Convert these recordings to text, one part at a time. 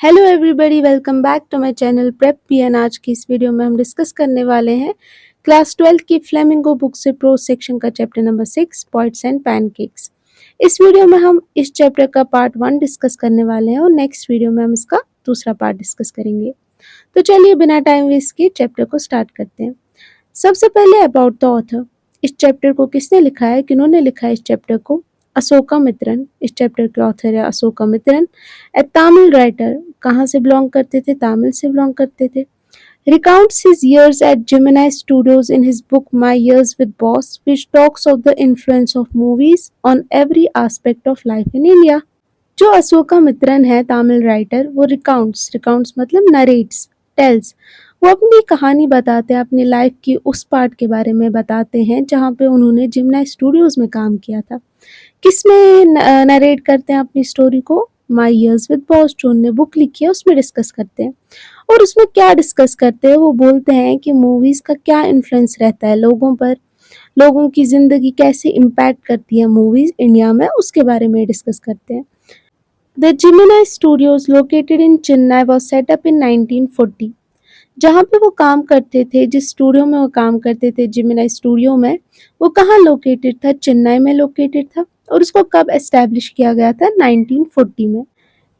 Hello everybody, welcome back to my channel prep PN. आज की इस वीडियो में हम डिस्कस करने वाले हैं क्लास 12 की फ्लेमिंगो बुक से प्रोज सेक्शन का chapter number 6 points and pancakes. इस वीडियो में हम इस चैप्टर का पार्ट 1 डिस्कस करने वाले हैं और नेक्स्ट वीडियो में हम इसका दूसरा पार्ट डिस्कस करेंगे। तो चलिए बिना टाइम वेस्ट किए चैप्टर को स्टार्ट करते हैं। सबसे पहले अबाउट द ऑथर। इस चैप्टर को किसने लिखा है, किन्होंने लिखा है इस चैप्टर को? अशोका मित्रन। इस चैप्टर के ऑथर है अशोका मित्रन। ए तमिल राइटर। कहाँ से बिलोंग करते थे? तमिल से बिलोंग करते थे। Recounts his years at Gemini Studios in his book My Years with Boss, which talks of the influence of movies on every aspect of life in India. जो अशोका मित्रन है तमिल राइटर, वो रिकाउंट्स मतलब narrates, tales, वो अपनी कहानी बताते हैं, अपनी लाइफ की उस पार्ट के बारे में बताते हैं जहाँ पे उन्होंने जिमना स्टूडियोज में काम किया था। किसमें नरेट करते हैं अपनी स्टोरी को? माई ईयर्स विद बॉस, जो उन्होंने बुक लिखी है उसमें डिस्कस करते हैं। और उसमें क्या डिस्कस करते हैं? वो बोलते हैं कि मूवीज का क्या इन्फ्लुएंस रहता है लोगों पर, लोगों की जिंदगी कैसे इम्पैक्ट करती है मूवीज इंडिया में, उसके बारे में डिस्कस करते हैं। The Gemini Studios located in Chennai was set up in 1940। जहाँ पे वो काम करते थे, जिस स्टूडियो में वो काम करते थे, जिमिनाई स्टूडियो में, वो कहाँ लोकेटेड था? चेन्नई में लोकेटेड था। और उसको कब एस्टैब्लिश किया गया था? 1940 में।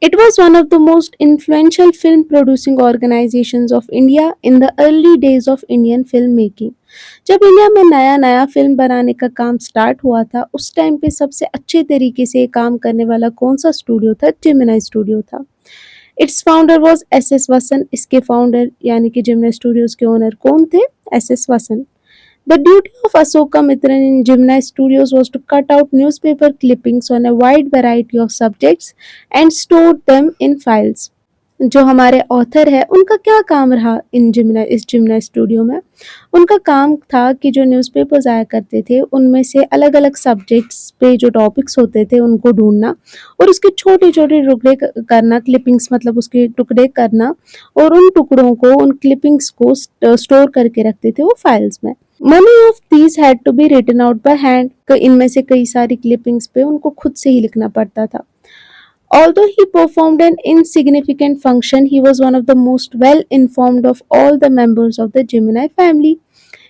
It was one of the most influential film producing organizations of India in the early days of Indian filmmaking। जब इंडिया में नया नया फिल्म बनाने का काम स्टार्ट हुआ था, उस टाइम पे सबसे अच्छे तरीके से काम करने वाला कौन सा स्टूडियो था? जिमिनाई स्टूडियो था। It's founder was S S वसन। इसके फाउंडर यानी कि जिमना स्टूडियोज के ओनर कौन थे? एस एस वसन। The duty of Ashoka Mitran in Gemini Studios was to cut out newspaper clippings on a wide variety of subjects and store them in files। जो हमारे ऑथर है उनका क्या काम रहा इस जिमना स्टूडियो में? उनका काम था कि जो न्यूज़पेपर्स आया करते थे उनमें से अलग अलग सब्जेक्ट्स पे जो टॉपिक्स होते थे उनको ढूंढना और उसके छोटे छोटे टुकड़े करना, क्लिपिंग्स मतलब उसके टुकड़े करना, और उन टुकड़ों को, उन क्लिपिंग्स को स्टोर करके रखते थे वो फाइल्स में। Many of these had to be written out by hand. इनमें से कई सारी क्लिपिंग्स पे उनको खुद से ही लिखना पड़ता था। Although he performed an insignificant function, he was one of the most well informed of all the members of the Gemini family।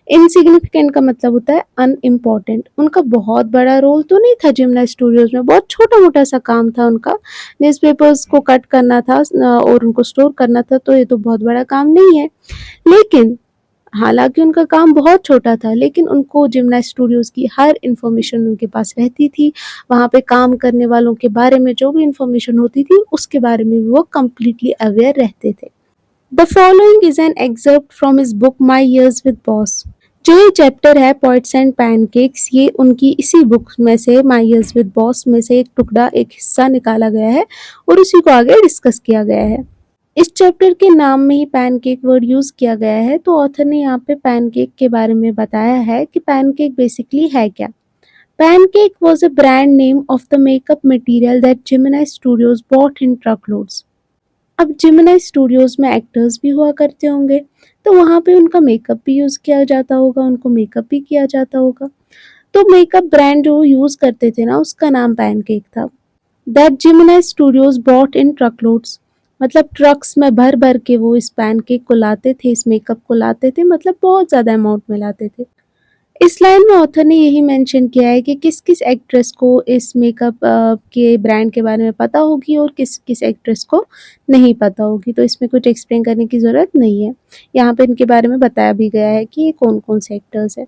Insignificant का मतलब होता है अनइम्पॉर्टेंट। उनका बहुत बड़ा रोल तो नहीं था जिमना स्टूडियोज में, बहुत छोटा मोटा सा काम था उनका। न्यूज़पेपर्स को कट करना था और उनको स्टोर करना था, तो ये तो बहुत बड़ा काम नहीं है। लेकिन हालांकि उनका काम बहुत छोटा था, लेकिन उनको जिमना स्टूडियोज की हर इंफॉर्मेशन उनके पास रहती थी। वहाँ पे काम करने वालों के बारे में जो भी इंफॉर्मेशन होती थी उसके बारे में वो कम्प्लीटली अवेयर रहते थे। The following is an excerpt from his book my years with boss. जो ये चैप्टर है पॉइंट्स एंड पैनकेक्स, ये उनकी इसी बुक में से, माई ईयर्स विद बॉस में से एक टुकड़ा, एक हिस्सा निकाला गया है और उसी को आगे डिस्कस किया गया है। इस चैप्टर के नाम में ही पैनकेक वर्ड यूज किया गया है, तो ऑथर ने यहाँ पे पैनकेक के बारे में बताया है कि पैनकेक बेसिकली है क्या। Pancake was a brand name of the makeup material that Gemini Studios bought in truck loads. अब जिमिनाई स्टूडियोज में एक्टर्स भी हुआ करते होंगे, तो वहाँ पे उनका मेकअप भी यूज किया जाता होगा, उनको मेकअप भी किया जाता होगा। तो मेकअप ब्रांड जो यूज करते थे ना, उसका नाम पैनकेक था। That Gemini Studios bought in truck loads, मतलब ट्रक्स में भर भर के वो इस पैनकेक को लाते थे, इस मेकअप को लाते थे, मतलब बहुत ज़्यादा अमाउंट में लाते थे। इस लाइन में ऑथर ने यही मेंशन किया है कि किस किस एक्ट्रेस को इस मेकअप के ब्रांड के बारे में पता होगी और किस किस एक्ट्रेस को नहीं पता होगी, तो इसमें कुछ एक्सप्लेन करने की ज़रूरत नहीं है। यहाँ पे इनके बारे में बताया भी गया है कि ये कौन कौन से एक्टर्स है।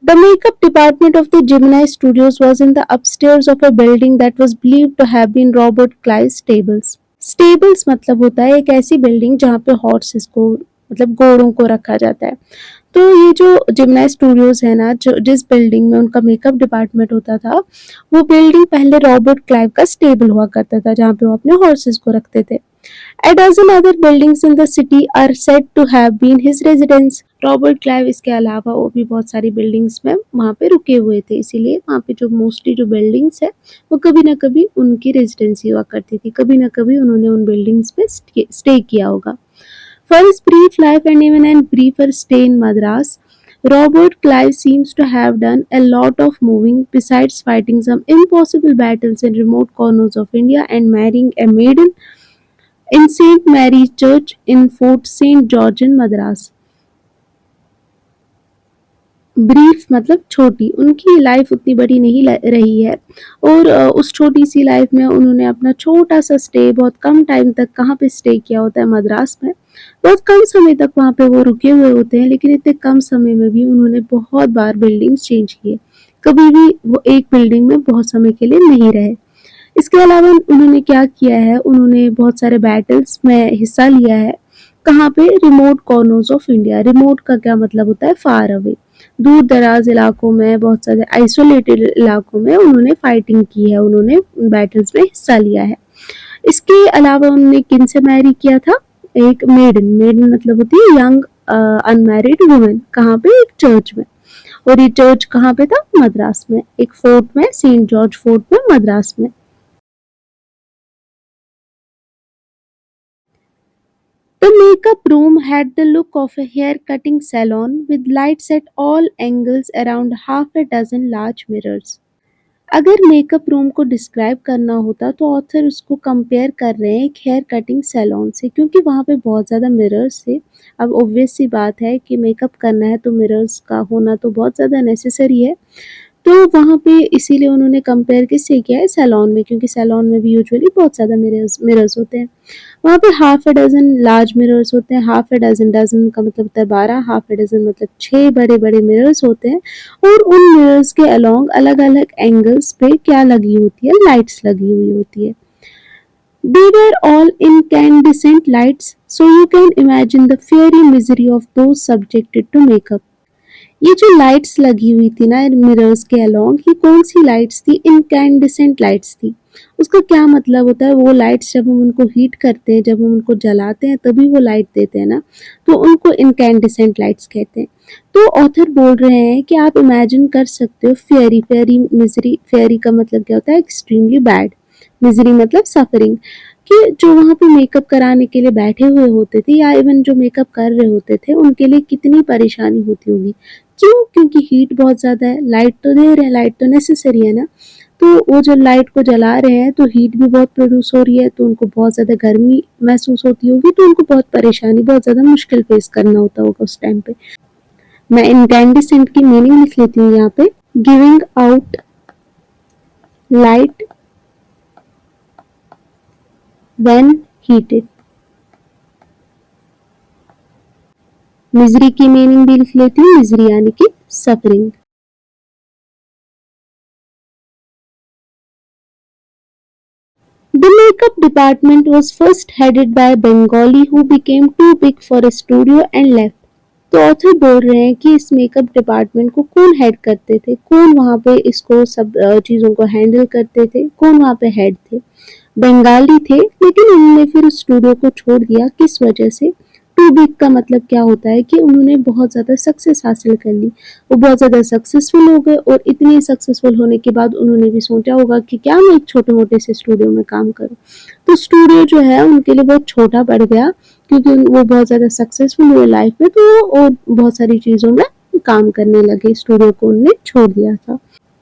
The makeup department of the Gemini Studios was in the upstairs of a building that was believed to have been Robert Clive's stables। Stables मतलब होता है एक ऐसी बिल्डिंग जहाँ पे हॉर्सेस को, मतलब घोड़ों को रखा जाता है। तो ये जो जिमना स्टूडियोज है ना, जो जिस बिल्डिंग में उनका मेकअप डिपार्टमेंट होता था, वो बिल्डिंग पहले रॉबर्ट क्लाइव का स्टेबल हुआ करता था जहाँ पे वो अपने हॉर्सेस को रखते थे। A dozen other buildings in the city are said to have been his residence। Robert Clive इसके अलावा वो भी बहुत सारी बिल्डिंग्स में वहाँ पे रुके हुए थे, इसीलिए वहाँ पे जो मोस्टली जो बिल्डिंग्स है वो कभी ना कभी उनकी रेजिडेंसी हुआ करती थी, कभी ना कभी उन्होंने उन बिल्डिंग्स पे स्टे किया होगा। For his brief life and even a briefer stay in Madras, Robert Clive seems to have done a lot of moving besides fighting some impossible battles in remote corners of India and marrying a maiden in St. Mary's Church in Fort St. George in Madras. Brief मतलब छोटी, उनकी life उतनी बड़ी नहीं रही है और उस छोटी सी लाइफ में उन्होंने अपना छोटा सा स्टे बहुत कम टाइम तक कहाँ पे स्टे किया होता है, मद्रास में। बहुत कम समय तक वहाँ पे वो रुके हुए होते हैं, लेकिन इतने कम समय में भी उन्होंने बहुत बार बिल्डिंग्स चेंज किए, कभी भी वो एक बिल्डिंग में बहुत समय के लिए नहीं रहे। इसके अलावा उन्होंने क्या किया है, उन्होंने बहुत सारे बैटल्स में हिस्सा लिया है। कहाँ पे? Remote corners of India. Remote का क्या मतलब होता है? फार अवे, दूर दराज इलाकों में, बहुत सारे आइसोलेटेड इलाकों में उन्होंने फाइटिंग की है, उन्होंने बैटल्स में हिस्सा लिया है। इसके अलावा उन्होंने किन से मैरी किया था? एक मेडन। मेडन मतलब होती है यंग अनमैरिड वुमेन। कहाँ पे? एक चर्च में। और ये चर्च कहाँ पे था? मद्रास में, एक फोर्ट में, सेंट जॉर्ज फोर्ट में, मद्रास में। The makeup room had the look of a hair-cutting salon with lights at all angles around half a dozen large mirrors. अगर मेकअप रूम को डिस्क्राइब करना होता तो ऑथर उसको कंपेयर कर रहे हैं एक हेयर कटिंग सैलून से, क्योंकि वहाँ पे बहुत ज़्यादा मिरर्स थे। अब ऑब्वियस सी बात है कि मेकअप करना है तो मिरर्स का होना तो बहुत ज़्यादा नेसेसरी है। तो वहाँ पे इसीलिए उन्होंने कंपेयर किससे किया है? सैलून में, क्योंकि सैलून में भी यूजुअली बहुत ज़्यादा मिरर्स होते हैं। वहाँ पे हाफ ए डज़न लार्ज मिरर्स होते हैं। हाफ ए डज़न, डज़न का मतलब होता है 12, हाफ ए डज़न मतलब 6 बड़े-बड़े मिरर्स होते हैं और उन मिरर्स के अलोंग अलग-अलग एंगल्स पे क्या लगी होती है? लाइट्स लगी हुई होती है। They were all incandescent lights, so you can imagine the fiery misery of those subjected to makeup. ये जो लाइट्स लगी हुई थी ना मिरर्स के अलोंग, ये कौन सी लाइट्स थी? इनकैंडिसेंट लाइट्स थी। उसका क्या मतलब होता है? वो लाइट्स जब हम उनको हीट करते हैं, जब हम उनको जलाते हैं तभी वो लाइट देते हैं ना, तो उनको इनकैंडिसेंट लाइट्स कहते हैं। तो ऑथर बोल रहे हैं कि आप इमेजिन कर सकते हो फेयरी, फेयरी मिजरी, फेयरी का मतलब क्या होता है? एक्सट्रीमली बैड, मिजरी मतलब सफरिंग, कि जो वहाँ पे मेकअप कराने के लिए बैठे हुए होते थे या इवन जो मेकअप कर रहे होते थे उनके लिए कितनी परेशानी होती होगी। क्यों? क्योंकि हीट बहुत ज़्यादा है। लाइट तो दे रहे हैं, लाइट तो नेसेसरी है ना, तो वो जब लाइट को जला रहे हैं तो हीट भी बहुत प्रोड्यूस हो रही है, तो उनको बहुत ज़्यादा गर्मी महसूस होती होगी, तो उनको बहुत परेशानी, बहुत ज़्यादा मुश्किल फेस करना होता होगा उस टाइम पे। मैं इनकैंडिसेंट की मीनिंग लिख लेती हूँ यहाँ पे। Giving out light when heated. Misery की मीनिंग भी लिख लेती हूँ। मिजरी यानी कि suffering. The makeup department was first headed by a Bengali who became too big for a studio and left. तो ऑथर बोल रहे हैं कि इस मेकअप डिपार्टमेंट को कौन हेड करते थे, कौन वहाँ पे इसको सब चीज़ों को हैंडल करते थे, कौन वहाँ पे हेड थे? बंगाली थे, लेकिन उन्होंने फिर उस स्टूडियो को छोड़ दिया। किस वजह से? टू बिग का मतलब क्या होता है कि उन्होंने बहुत ज़्यादा सक्सेस हासिल कर ली, वो बहुत ज़्यादा सक्सेसफुल हो गए और इतने सक्सेसफुल होने के बाद उन्होंने भी सोचा होगा कि क्या मैं एक छोटे मोटे से स्टूडियो में काम करूँ। तो स्टूडियो जो है उनके लिए बहुत छोटा पड़ गया, क्योंकि वो बहुत ज़्यादा सक्सेसफुल हुए लाइफ में, तो वो बहुत सारी चीज़ों में काम करने लगे, स्टूडियो को उन्होंने छोड़ दिया था।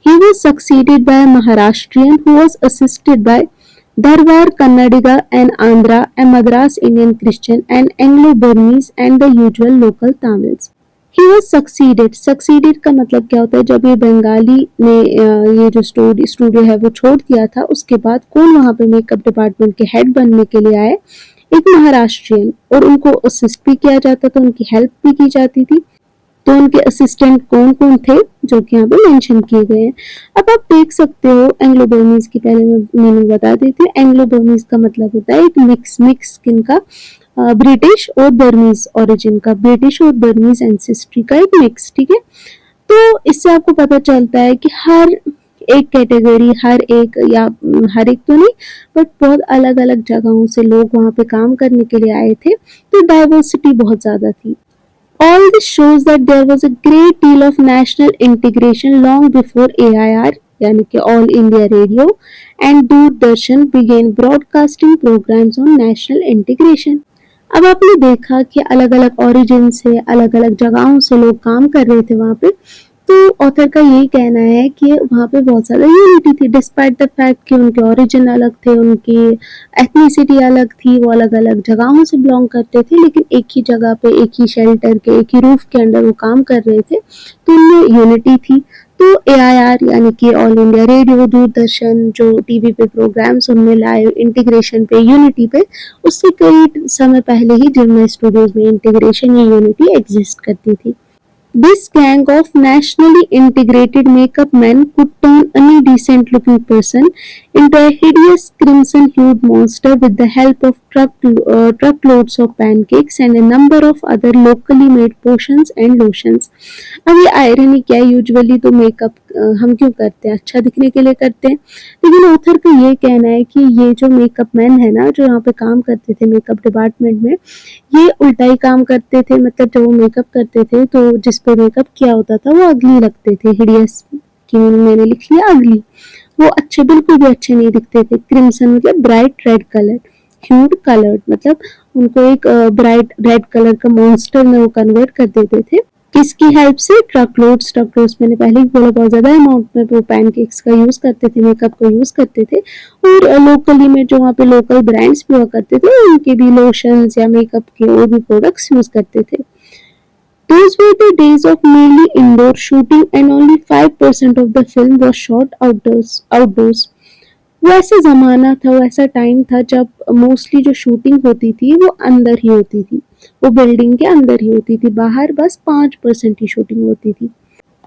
He was succeeded by a Maharashtrian who was assisted by Dharwar Kannadiga and Andhra, a Madras Indian Christian, and Anglo-Burmese and the usual local Tamils. He was succeeded. Succeeded का मतलब क्या होता है? जब ये बंगाली ने ये जो स्टूडियो है वो छोड़ दिया था, उसके बाद कौन वहाँ पे मेकअप डिपार्टमेंट के हेड बनने के लिए आए? एक महाराष्ट्रियन, और उनको असिस्ट भी किया जाता था, उनकी हेल्प भी की जाती थी। तो उनके असिस्टेंट कौन कौन थे जो कि यहाँ पे मेंशन किए गए हैं? अब आप देख सकते हो, एंग्लो बर्मीज की पहले मैं मीनिंग बता देती हूँ। एंग्लो बर्मीज का मतलब होता है एक मिक्स स्किन का, ब्रिटिश और बर्मीज ओरिजिन का, ब्रिटिश और बर्मीज एंसेस्ट्री का एक मिक्स, ठीक है। तो इससे आपको पता चलता है कि हर एक कैटेगरी, हर एक, या हर एक तो नहीं, बट बहुत अलग अलग जगहों से लोग वहाँ पे काम करने के लिए आए थे, तो डाइवर्सिटी बहुत ज़्यादा थी। All this shows that there was a great deal of national integration long before AIR, यानी कि All India Radio, and Doordarshan began broadcasting programs on national integration. अब आपने देखा कि अलग अलग ओरिजिन से, अलग अलग जगहों से लोग काम कर रहे थे वहाँ पे, तो ऑथर का यही कहना है कि वहाँ पे बहुत ज़्यादा यूनिटी थी डिस्पाइट द फैक्ट कि उनके ओरिजिन अलग थे, उनकी एथनिसिटी अलग थी, वो अलग-अलग जगहों से बिलॉन्ग करते थे, लेकिन एक ही जगह पे, एक ही शेल्टर के, एक ही रूफ के अंडर वो काम कर रहे थे, तो उनमें यूनिटी थी। तो एआईआर यानी कि ऑल इंडिया रेडियो, दूरदर्शन जो टीवी पे प्रोग्राम्स उनमें लाइव इंटीग्रेशन पे, यूनिटी पे, उससे कई समय पहले ही जिम्ना स्टूडियोज में इंटीग्रेशन या यूनिटी एग्जिस्ट करती थी। This gang of nationally integrated makeup men could turn any decent looking person into a hideous crimson hued monster with the help of truckloads of pancakes and a number of other locally made potions and lotions. अब ये irony क्या है, usually तो makeup हम क्यों करते हैं, अच्छा दिखने के लिए करते हैं, लेकिन ऑथर का ये कहना है कि ये जो मेकअप मैन है ना, जो यहाँ पे काम करते थे मेकअप डिपार्टमेंट में, ये उल्टा ही काम करते थे। मतलब जब वो मेकअप करते थे तो जिस पे मेकअप किया होता था वो अगली लगते थे, हिडियस की मैंने लिख लिया अगली, वो अच्छे बिल्कुल भी अच्छे नहीं दिखते थे। क्रिम्सन मतलब ब्राइट रेड कलर, ह्यूड कलर्ड मतलब उनको एक ब्राइट रेड कलर का मॉन्स्टर में वो कन्वर्ट कर देते थे। किसकी हेल्प से? ट्रकलोड्स मैंने पहले ही बोला, बहुत ज़्यादा अमाउंट में वो पैनकेक्स का यूज़ करते थे, मेकअप का यूज़ करते थे, और लोकली में जो वहाँ पे लोकल ब्रांड्स भी हुआ करते थे उनके भी लोशंस या मेकअप के और भी प्रोडक्ट्स यूज़ करते थे। Those were the days of mainly indoor shooting and only 5% of the film was shot outdoors. वो ऐसा ज़माना था, वो ऐसा टाइम था जब मोस्टली जो शूटिंग होती थी वो अंदर ही होती थी, वो बिल्डिंग के अंदर ही होती थी, बाहर बस 5% ही शूटिंग होती थी।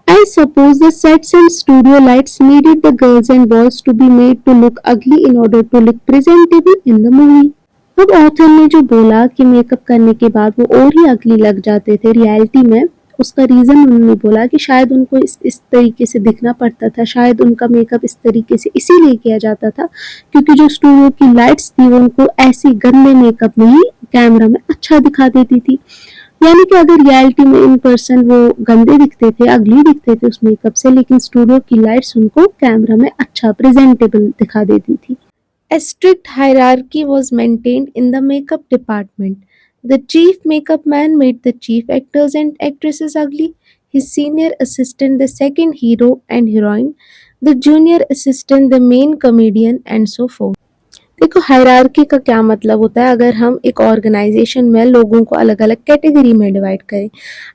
I suppose the sets and studio lights needed the girls and boys to be made to look ugly in order to look presentable in the movie. अब ऑथर ने जो बोला कि मेकअप करने के बाद वो और ही अगली लग जाते थे रियलिटी में, उसका रीज़न उन्होंने बोला कि शायद उनको इस तरीके से दिखना पड़ता था, शायद उनका मेकअप इस तरीके से इसीलिए किया जाता था क्योंकि जो स्टूडियो की लाइट्स थी वो उनको ऐसी गंदे मेकअप में ही कैमरा में अच्छा दिखा देती थी। यानी कि अगर रियलिटी में इन पर्सन वो गंदे दिखते थे, अगली दिखते थे उस मेकअप से, लेकिन स्टूडियो की लाइट्स उनको कैमरा में अच्छा प्रेजेंटेबल दिखा देती थी। A strict hierarchy was maintained in the makeup department. The chief makeup man made the chief actors and actresses ugly, his senior assistant the second hero and heroine, the junior assistant the main comedian, and so forth. देखो hierarchy का क्या मतलब होता है, अगर हम एक organisation में लोगों को अलग अलग कैटेगरी में डिवाइड करें।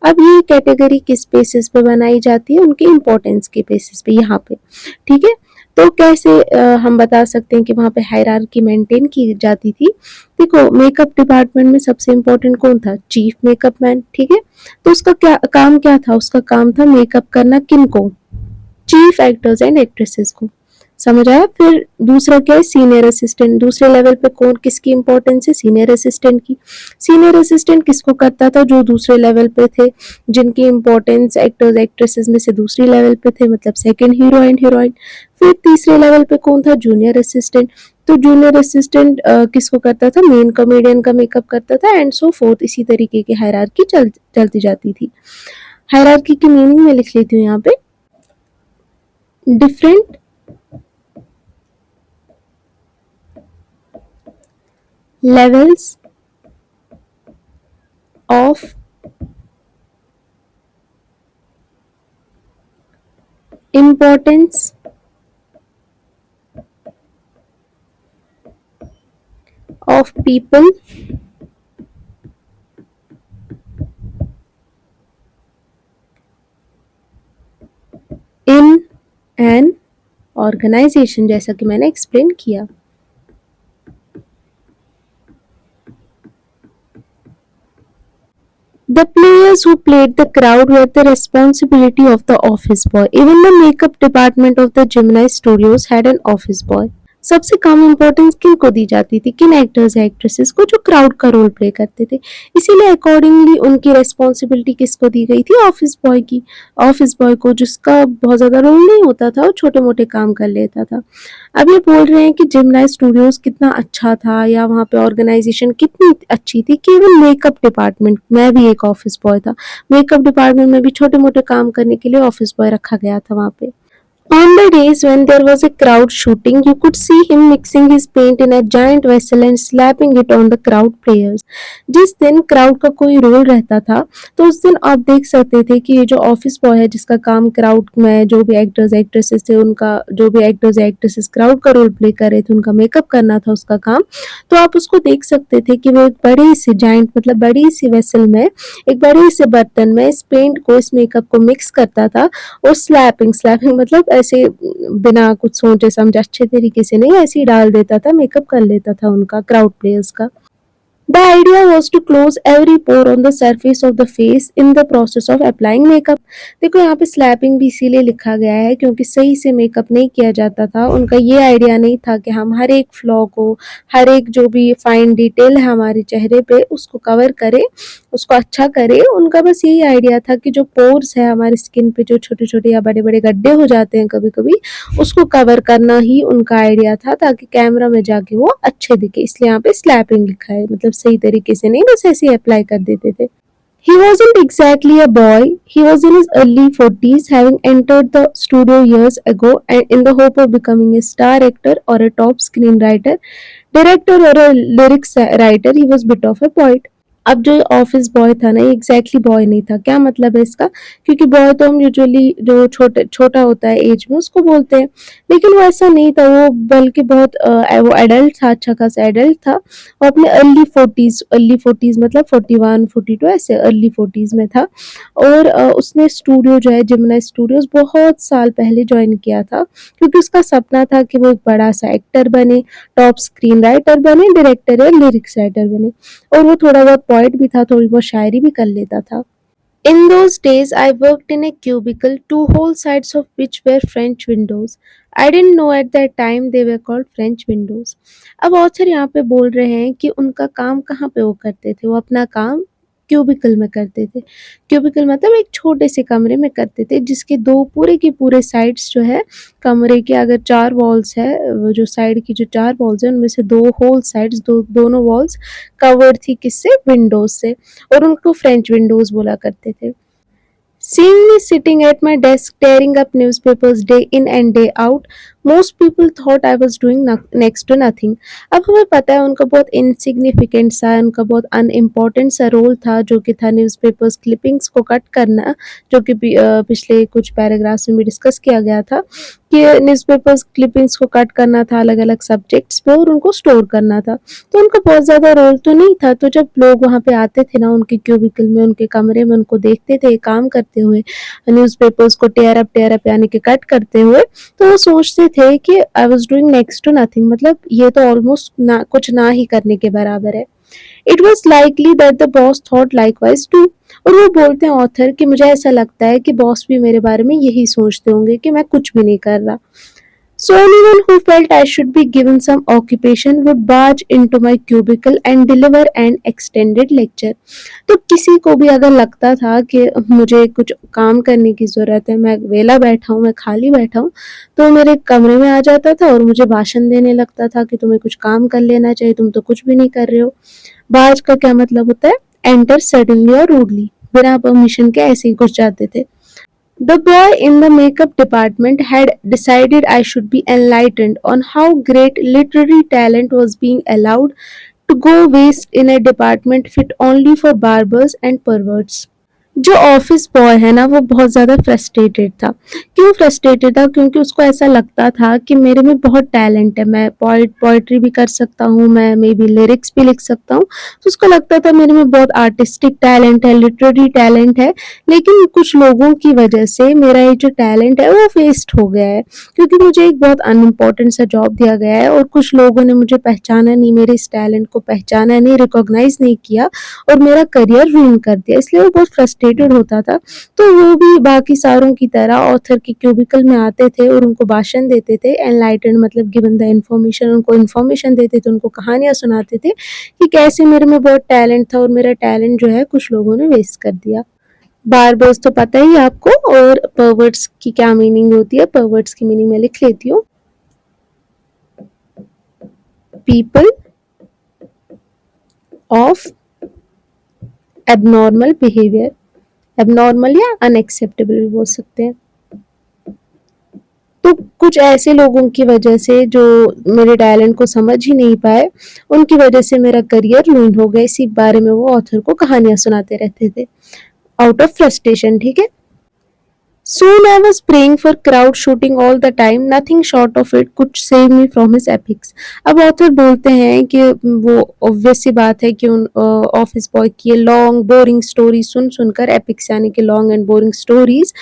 अब ये कैटेगरी किस बेसिस पे बनाई जाती है? उनके इम्पोर्टेंस के बेसिस पे, यहाँ पे, ठीक है। तो कैसे हम बता सकते हैं कि वहाँ पे हायरार्की मेंटेन की जाती थी? देखो मेकअप डिपार्टमेंट में सबसे इम्पोर्टेंट कौन था? चीफ मेकअप मैन, ठीक है। तो उसका काम क्या था? उसका काम था मेकअप करना किनको? चीफ एक्टर्स एंड एक्ट्रेसेस को, समझ आया। फिर दूसरा क्या है? Senior assistant. दूसरे लेवल पे कौन, किसकी इंपॉर्टेंस है? सीनियर असिस्टेंट की। सीनियर असिस्टेंट किसको करता था? जो दूसरे लेवल पे थे, जिनकी इंपॉर्टेंस एक्टर्स एक्ट्रेसेस में से दूसरी लेवल पे थे, मतलब सेकंड हीरो एंड हीरोइन। फिर तीसरे लेवल पे कौन था? Junior assistant. तो जूनियर असिस्टेंट किसको करता था? मेन कॉमेडियन का मेकअप करता था, एंड सो फोर्थ। इसी तरीके की हायरार्की चलती जाती थी। हायरार्की की मीनिंग में लिख लेती हूँ यहाँ पे, different levels of importance of people in an organization, जैसा कि मैंने एक्सप्लेन किया। The players who played the crowd were the responsibility of the office boy. Even the makeup department of the Gemini Studios had an office boy. सबसे कम importance किनको दी जाती थी? किन actors या एक्ट्रेसेस को? जो क्राउड का रोल प्ले करते थे। इसीलिए अकॉर्डिंगली उनकी रेस्पॉन्सिबिलिटी किसको दी गई थी? ऑफिस बॉय की। ऑफिस बॉय को, जिसका बहुत ज़्यादा रोल नहीं होता था, वो छोटे मोटे काम कर लेता था। अब ये बोल रहे हैं कि जिमनाई स्टूडियोज कितना अच्छा था, या वहाँ पे ऑर्गेनाइजेशन कितनी अच्छी थी। केवल मेकअप डिपार्टमेंट में भी एक ऑफिस बॉय था। मेकअप डिपार्टमेंट में भी छोटे मोटे काम करने के लिए ऑफिस बॉय रखा गया था वहाँ पे। On the days when there was a crowd shooting, you could see him mixing his paint in a giant vessel and slapping it on the crowd players. जिस दिन क्राउड का कोई रोल रहता था, तो उस दिन आप देख सकते थे कि ये जो ऑफिस बॉय है जिसका काम क्राउड में जो भी एक्टर्स एक्ट्रेसेस थे उनका जो भी एक्टर्स एक्ट्रेसेस क्राउड का रोल प्ले कर रहे थे उनका मेकअप करना था उसका काम। तो आप उसको देख सकते थे कि वो एक बड़ी सी जाइंट मतलब बड़ी सी वेसल में एक बड़े से बर्तन में इस पेंट को इस मेकअप को मिक्स करता था और स्लैपिंग स्लैपिंग मतलब ऐसे बिना कुछ सोचे समझे अच्छे तरीके से नहीं ऐसे ही डाल देता था, मेकअप कर लेता था उनका क्राउड प्लेयर्स का। The idea was to close every pore on the surface of the face in the process of applying makeup। देखो यहाँ पे स्लैपिंग भी इसीलिए लिखा गया है क्योंकि सही से मेकअप नहीं किया जाता था। उनका ये आइडिया नहीं था कि हम हर एक फ्लॉ को, हर एक जो भी फाइन डिटेल है हमारे चेहरे पे उसको कवर करें, उसको अच्छा करें। उनका बस यही आइडिया था कि जो पोर्स है हमारी स्किन पे जो छोटे-छोटे या बड़े-बड़े गड्ढे हो जाते हैं कभी-कभी, उसको कवर करना ही उनका आइडिया था ताकि कैमरा में जाके वो अच्छे दिखे। इसलिए यहाँ पे स्लैपिंग लिखा है, मतलब सही तरीके से नहीं बस ऐसे ही अप्लाई कर देते थे। He wasn't exactly a boy. He was in his early 40s, having entered the studio years ago and in the hope of becoming a star actor or a top screenwriter, director or a lyrics writer. He was bit of a poet। अब जो office boy था ना ये exactly boy नहीं था। क्या मतलब है इसका? क्योंकि बॉय तो हम यूजुअली जो छोटा होता है एज में उसको बोलते हैं, लेकिन वो ऐसा नहीं था। वो बल्कि बहुत वो एडल्ट था, अच्छा खासा एडल्ट था। वो अपने अर्ली फोर्टीज मतलब 41 42 ऐसे अर्ली फोर्टीज में था। और उसने स्टूडियो जो है जिमना स्टूडियोज बहुत साल पहले ज्वाइन किया था क्योंकि उसका सपना था कि वो एक बड़ा सा एक्टर बने, टॉप स्क्रीन राइटर बने, डायरेक्टर या लिरिक्स राइटर बने। और वो थोड़ा बहुत पोएट भी था, थोड़ी बहुत शायरी भी कर लेता था। In those days, I worked in a cubicle, two whole sides of which were French windows. I didn't know at that time they were called French windows। अब ऑथर यहाँ पे बोल रहे हैं कि उनका काम कहाँ पे वो करते थे, वो अपना काम क्यूबिकल में करते थे। क्यूबिकल मतलब एक छोटे से कमरे में करते थे जिसके दो पूरे के पूरे साइड्स जो है कमरे के, अगर 4 वॉल्स है, वो जो साइड की जो 4 वॉल्स हैं उनमें से 2 होल साइड्स दोनों वॉल्स कवर्ड थी किससे? विंडोज से। और उनको फ्रेंच विंडोज बोला करते थे। Seeing me sitting at my desk tearing up newspapers day in and day out, most people thought I was doing next to nothing। अब हमें पता है उनका बहुत इनसिग्निफिकेंट सा, उनका बहुत अनइम्पोर्टेंट सा रोल था जो कि था न्यूज़पेपर्स क्लिपिंग्स को कट करना, जो कि पिछले कुछ पैराग्राफ्स में भी डिस्कस किया गया था कि न्यूज़पेपर्स क्लिपिंग्स को कट करना था अलग अलग सब्जेक्ट्स पे और उनको स्टोर करना था। तो उनका बहुत ज़्यादा रोल तो नहीं था। तो जब लोग वहाँ पे आते थे ना उनके क्यूबिकल में, उनके कमरे में उनको देखते थे काम करते हुए, न्यूज़पेपर्स को टेयर अप यानी कि कट करते हुए, तो वो सोचते थे कि I was doing next to nothing, मतलब ये तो ऑलमोस्ट ना कुछ ना ही करने के बराबर है। It was likely that the boss thought likewise too. और वो बोलते हैं ऑथर कि मुझे ऐसा लगता है कि बॉस भी मेरे बारे में यही सोचते होंगे कि मैं कुछ भी नहीं कर रहा। So anyone who felt I should be given some occupation would barge into my cubicle and deliver an extended lecture। तो किसी को भी अगर लगता था कि मुझे कुछ काम करने की ज़रूरत है, मैं वेला बैठा हूँ, मैं खाली बैठा हूँ, तो मेरे कमरे में आ जाता था और मुझे भाषण देने लगता था कि तुम्हें कुछ काम कर लेना चाहिए, तुम तो कुछ भी नहीं कर रहे हो। बार्ज का क्या मतलब होता है? एंटर सडनली और रूडली, बिना परमिशन के ऐसे ही घुस जाते थे। The boy in the makeup department had decided I should be enlightened on how great literary talent was being allowed to go waste in a department fit only for barbers and perverts। जो office boy है ना वो बहुत ज़्यादा frustrated था। क्यों frustrated था? क्योंकि उसको ऐसा लगता था कि मेरे में बहुत टैलेंट है, मैं पोइट्री भी कर सकता हूँ, मैं मे बी लिरिक्स भी लिख सकता हूँ। तो उसको लगता था मेरे में बहुत आर्टिस्टिक टैलेंट है, लिटरेरी टैलेंट है। लेकिन कुछ लोगों की वजह से मेरा ये जो टैलेंट है वो वेस्ट हो गया है, क्योंकि मुझे एक बहुत अनइम्पोर्टेंट सा जॉब दिया गया है और कुछ लोगों ने मुझे पहचाना नहीं, मेरे इस टैलेंट को पहचाना नहीं, रिकॉग्नाइज नहीं किया और मेरा करियर रूइन कर दिया। इसलिए वो बहुत फ्रस्ट्रेटेड होता था। तो वो भी बाकी सारों की तरह ऑथर के क्यूबिकल में आते थे और उनको भाषण देते थे। एनलाइटेंड मतलब गिवन द इन्फॉर्मेशन, उनको इन्फॉर्मेशन देते थे, उनको कहानियाँ सुनाते थे कि कैसे मेरे में बहुत टैलेंट था और मेरा टैलेंट जो है कुछ लोगों ने वेस्ट कर दिया। बारबर्स तो पता ही है आपको, और परवर्ट्स की क्या मीनिंग होती है? परवर्ट्स की मीनिंग मैं लिख लेती हूँ। People of abnormal behaviour, abnormal या अनएक्सेप्टेबल भी बोल सकते हैं। तो कुछ ऐसे लोगों की वजह से जो मेरे टैलेंट को समझ ही नहीं पाए, उनकी वजह से मेरा करियर रूइन हो गया। इसी बारे में वो ऑथर को कहानियाँ सुनाते रहते थे, आउट ऑफ फ्रस्ट्रेशन, ठीक है? Soon I was praying for crowd shooting all the time. Nothing short of it could save me from his epics. अब ऑथर बोलते हैं कि वो ऑब्वियस सी बात है कि उन ऑफिस बॉय की ये लॉन्ग बोरिंग स्टोरी सुन सुनकर, एपिक्स यानी कि लॉन्ग एंड बोरिंग स्टोरीज,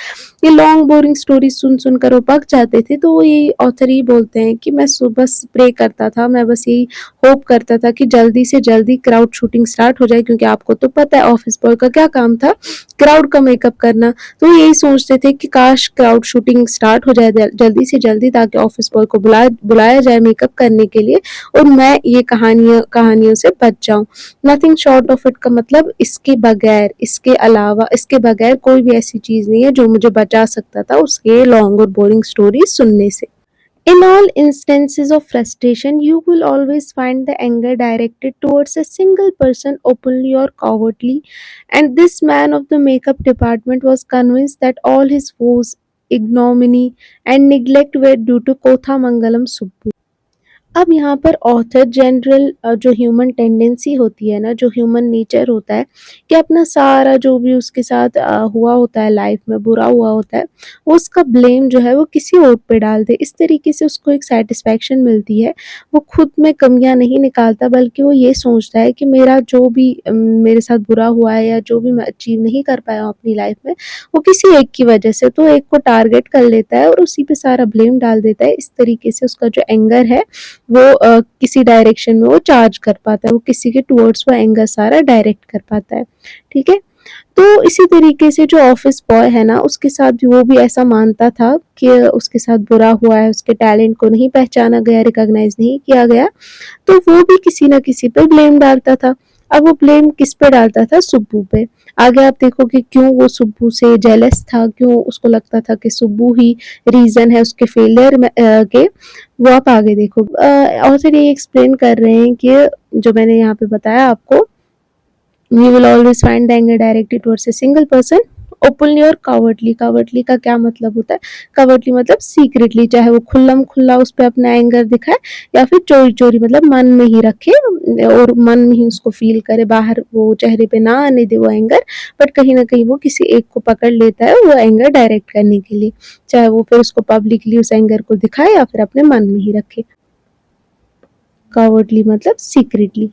ये लॉन्ग बोरिंग स्टोरीज सुन सुनकर वो पक जाते थे। तो वो ये ऑथर ही बोलते हैं कि मैं बस प्रे करता था, मैं बस यही होप करता था कि जल्दी से जल्दी क्राउड शूटिंग स्टार्ट हो जाए, क्योंकि आपको तो पता है ऑफिस बॉय का क्या काम था, क्राउड का मेकअप करना। तो यही सोचते थे कि काश क्राउड शूटिंग स्टार्ट हो जाए जल्दी से जल्दी, ताकि ऑफिस बॉय को बुलाया जाए मेकअप करने के लिए और मैं ये कहानियों से बच जाऊं। नथिंग शॉर्ट ऑफ इट का मतलब इसके बगैर, इसके अलावा, इसके बगैर कोई भी ऐसी चीज नहीं है जो मुझे बचा सकता था उसके लॉन्ग और बोरिंग स्टोरी सुनने से। In all instances of frustration, you will always find the anger directed towards a single person, openly or covertly. And this man of the makeup department was convinced that all his woes, ignominy, and neglect were due to Kotha Mangalam Subbu. अब यहाँ पर author general जो human tendency होती है ना, जो human nature होता है कि अपना सारा जो भी उसके साथ हुआ होता है, लाइफ में बुरा हुआ होता है, वो उसका ब्लेम जो है वो किसी और पे डाल दे। इस तरीके से उसको एक सेटिस्फैक्शन मिलती है। वो खुद में कमियां नहीं निकालता, बल्कि वो ये सोचता है कि मेरा जो भी मेरे साथ बुरा हुआ है या जो भी मैं अचीव नहीं कर पाया हूँ अपनी लाइफ में, वो किसी एक की वजह से। तो एक को टारगेट कर लेता है और उसी पे सारा ब्लेम डाल देता है। इस तरीके से उसका जो एंगर है वो किसी डायरेक्शन में वो चार्ज कर पाता है, वो किसी के टुवर्ड्स वो एंगर सारा डायरेक्ट कर पाता है, ठीक है? तो इसी तरीके से जो ऑफिस बॉय है ना, उसके साथ भी वो भी ऐसा मानता था कि उसके साथ बुरा हुआ है, उसके टैलेंट को नहीं पहचाना गया, रिकॉग्नाइज नहीं किया गया, तो वो भी किसी ना किसी पे ब्लेम डालता था। अब वो ब्लेम किस पे डालता था? सुब्बू पे। आगे आप देखो कि क्यों वो सुब्बू से जेलस था, क्यों उसको लगता था कि सुब्बू ही रीजन है उसके फेलियर में के, वो आप आगे देखो। ऑथर ये एक्सप्लेन कर रहे हैं कि जो मैंने यहाँ पे बताया आपको, we will always find the anger directed towards a single person, openly और कावर्डली। कावर्डली का क्या मतलब होता है? कावर्डली मतलब सीक्रेटली, चाहे वो खुल्लम खुल्ला उस पर अपना एंगर दिखाए या फिर चोरी चोरी, मतलब मन में ही रखे और मन में ही उसको फील करे, बाहर वो चेहरे पे ना आने दे वो एंगर, बट कहीं ना कहीं वो किसी एक को पकड़ लेता है वो एंगर डायरेक्ट करने के लिए, चाहे वो फिर उसको पब्लिकली उस एंगर को दिखाए या फिर अपने मन में ही रखे। कावर्डली मतलब सीक्रेटली।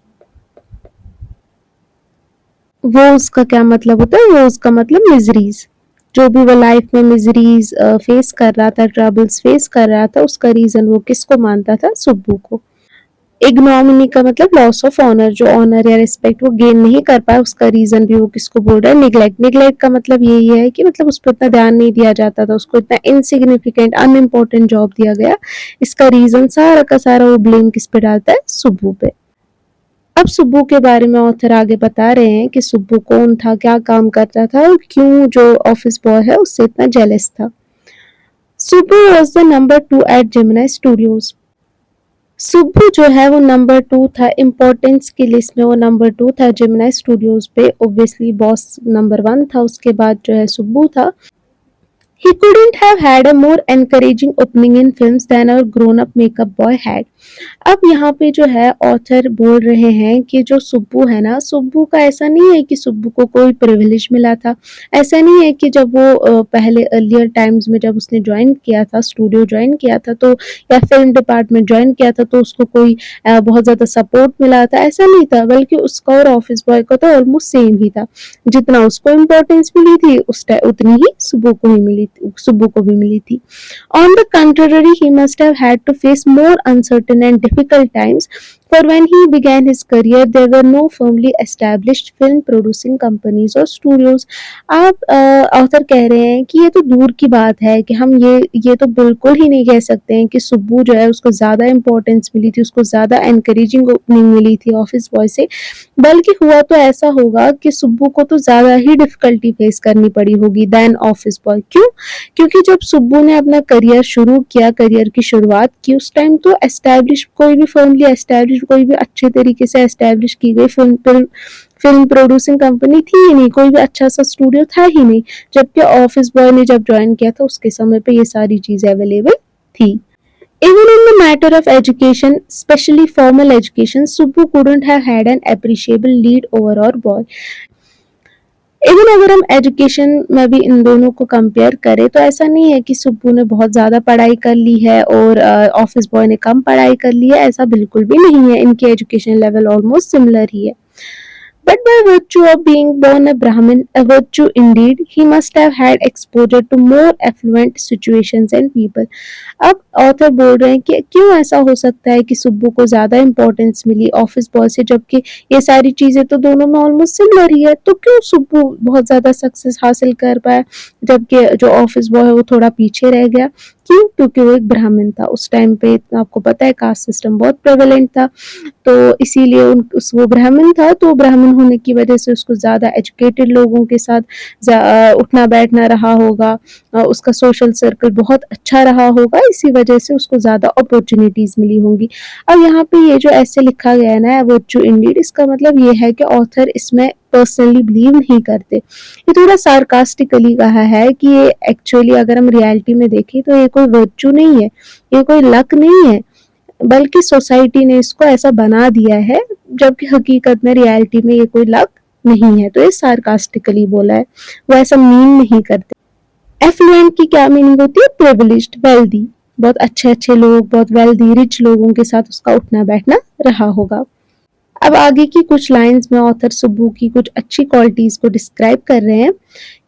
वो उसका क्या मतलब होता है? वो उसका मतलब मिजरीज, जो भी वो लाइफ में मिजरीज फेस कर रहा था, ट्रबल्स फेस कर रहा था, उसका रीजन वो किसको मानता था? सुब्बू को। इग्नोमिनी का मतलब लॉस ऑफ ऑनर, जो ऑनर या रिस्पेक्ट वो गेन नहीं कर पाया, उसका रीजन भी वो किसको बोल रहा है? निग्लेक्ट। निग्लेक्ट का मतलब यही है कि मतलब उस पर इतना ध्यान नहीं दिया जाता था, उसको इतना इनसिग्निफिकेंट अनइम्पोर्टेंट जॉब दिया गया। इसका रीजन सारा का सारा वो ब्लेम किस पे डालता है? सुब्बू पे। अब सुब्बू के बारे में ऑथर आगे बता रहे हैं कि सुब्बू कौन था, क्या काम करता था और क्यों जो ऑफिस बॉय है उससे इतना जेलस था। Subbu was the number 2 at Gemini Studios. Subbu जो है वो नंबर 2 था, इम्पोर्टेंस की लिस्ट में वो नंबर 2 था जेमिनी स्टूडियोज पे। ऑब्वियसली बॉस नंबर 1 था, उसके बाद जो है सुब्बू था। He couldn't have had a more encouraging opening in films than our grown-up makeup boy had. अब यहाँ पे जो है ऑथर बोल रहे हैं कि जो सुब्बू है ना, सुब्बू का ऐसा नहीं है कि सुब्बू को कोई प्रिविलेज मिला था। ऐसा नहीं है कि जब वो पहले अर्लियर टाइम्स में जब उसने ज्वाइन किया था, स्टूडियो ज्वाइन किया था तो, या फिल्म डिपार्टमेंट ज्वाइन किया था तो उसको कोई बहुत ज़्यादा सपोर्ट मिला था, ऐसा नहीं था। बल्कि उसका और ऑफिस बॉय का तो ऑलमोस्ट सेम ही था। जितना उसको इम्पोर्टेंस मिली थी उतनी ही सुब्बू को भी मिली थी। On the contrary, he must have had to face more uncertain and difficult times, for when he began his career, there were no firmly established film producing companies or studios. आप author कह रहे हैं कि ये तो दूर की बात है कि हम ये तो बिल्कुल ही नहीं कह सकते हैं कि सुब्बू जो है उसको ज़्यादा इंपॉर्टेंस मिली थी, उसको ज़्यादा एनकरेजिंग ओपनिंग मिली थी ऑफिस बॉय से। बल्कि हुआ तो ऐसा होगा कि सुब्बू को तो ज़्यादा ही डिफिकल्टी फेस करनी पड़ी होगी दैन ऑफिस बॉय। क्यों? क्योंकि जब सुब्बू ने अपना करियर शुरू किया, करियर की शुरुआत की, उस टाइम तो एस्टैब्लिश कोई भी फर्मली एस्टैब्लिश, कोई भी अच्छे तरीके से एस्टैब्लिश की गई फिल्म प्रोड्यूसिंग कंपनी थी ही नहीं, कोई भी अच्छा सा स्टूडियो था ही नहीं। जबकि ऑफिस बॉय ने जब ज्वाइन किया था उसके समय पे ये सारी चीज़ें अवेलेबल थी। Even in the matter of education, especially formal education, Subbu couldn't have had an appreciable lead over our boy. Even अगर हम एजुकेशन में भी इन दोनों को कंपेयर करें तो ऐसा नहीं है कि सुब्बू ने बहुत ज़्यादा पढ़ाई कर ली है और ऑफिस बॉय ने कम पढ़ाई कर ली है, ऐसा बिल्कुल भी नहीं है। इनकी एजुकेशन लेवल ऑलमोस्ट सिमिलर ही है। But by virtue of being born a Brahmin, a virtue indeed, he must have had exposure to more affluent situations and people. अब ऑथर बोल रहे हैं कि क्यों ऐसा हो सकता है कि सुब्बू को ज़्यादा इम्पोर्टेंस मिली ऑफिस बॉय से, जबकि ये सारी चीज़ें तो दोनों में ऑलमोस्ट सिमिलर ही है। तो क्यों सुब्बू बहुत ज़्यादा सक्सेस हासिल कर पाया जबकि जो ऑफिस बॉय है वो थोड़ा पीछे रह गया? क्यों? क्योंकि वो एक ब्राह्मण था। उस टाइम पे आपको पता है कास्ट सिस्टम बहुत प्रेवलेंट था, तो इसीलिए वो ब्राह्मण था, तो ब्राह्मण होने की वजह से उसको ज़्यादा एजुकेटेड लोगों के साथ उठना बैठना रहा होगा, उसका सोशल सर्कल बहुत अच्छा रहा होगा, इसी वजह से उसको ज़्यादा अपॉर्चुनिटीज़ मिली होंगी। अब यहाँ पे ये जो ऐसे लिखा गया है ना वर्च्यू इंडीड, इसका मतलब ये है कि ऑथर इसमें पर्सनली बिलीव नहीं करते। ये थोड़ा सार्कास्टिकली कहा है कि ये एक्चुअली अगर हम रियलिटी में देखें तो ये कोई वर्च्यू नहीं है, ये कोई लक नहीं है, बल्कि सोसाइटी ने इसको ऐसा बना दिया है, जबकि हकीकत में रियलिटी में ये कोई लक नहीं है। तो ये सार्कास्टिकली बोला है, वो ऐसा मीन नहीं करते। एफ्लुएंट की क्या मीनिंग होती है? प्रिविलेज्ड, वेल्दी, बहुत अच्छे अच्छे लोग, बहुत वेल्दी रिच लोगों के साथ उसका उठना बैठना रहा होगा। अब आगे की कुछ लाइंस में ऑथर सुब्बू की कुछ अच्छी क्वालिटीज को डिस्क्राइब कर रहे हैं।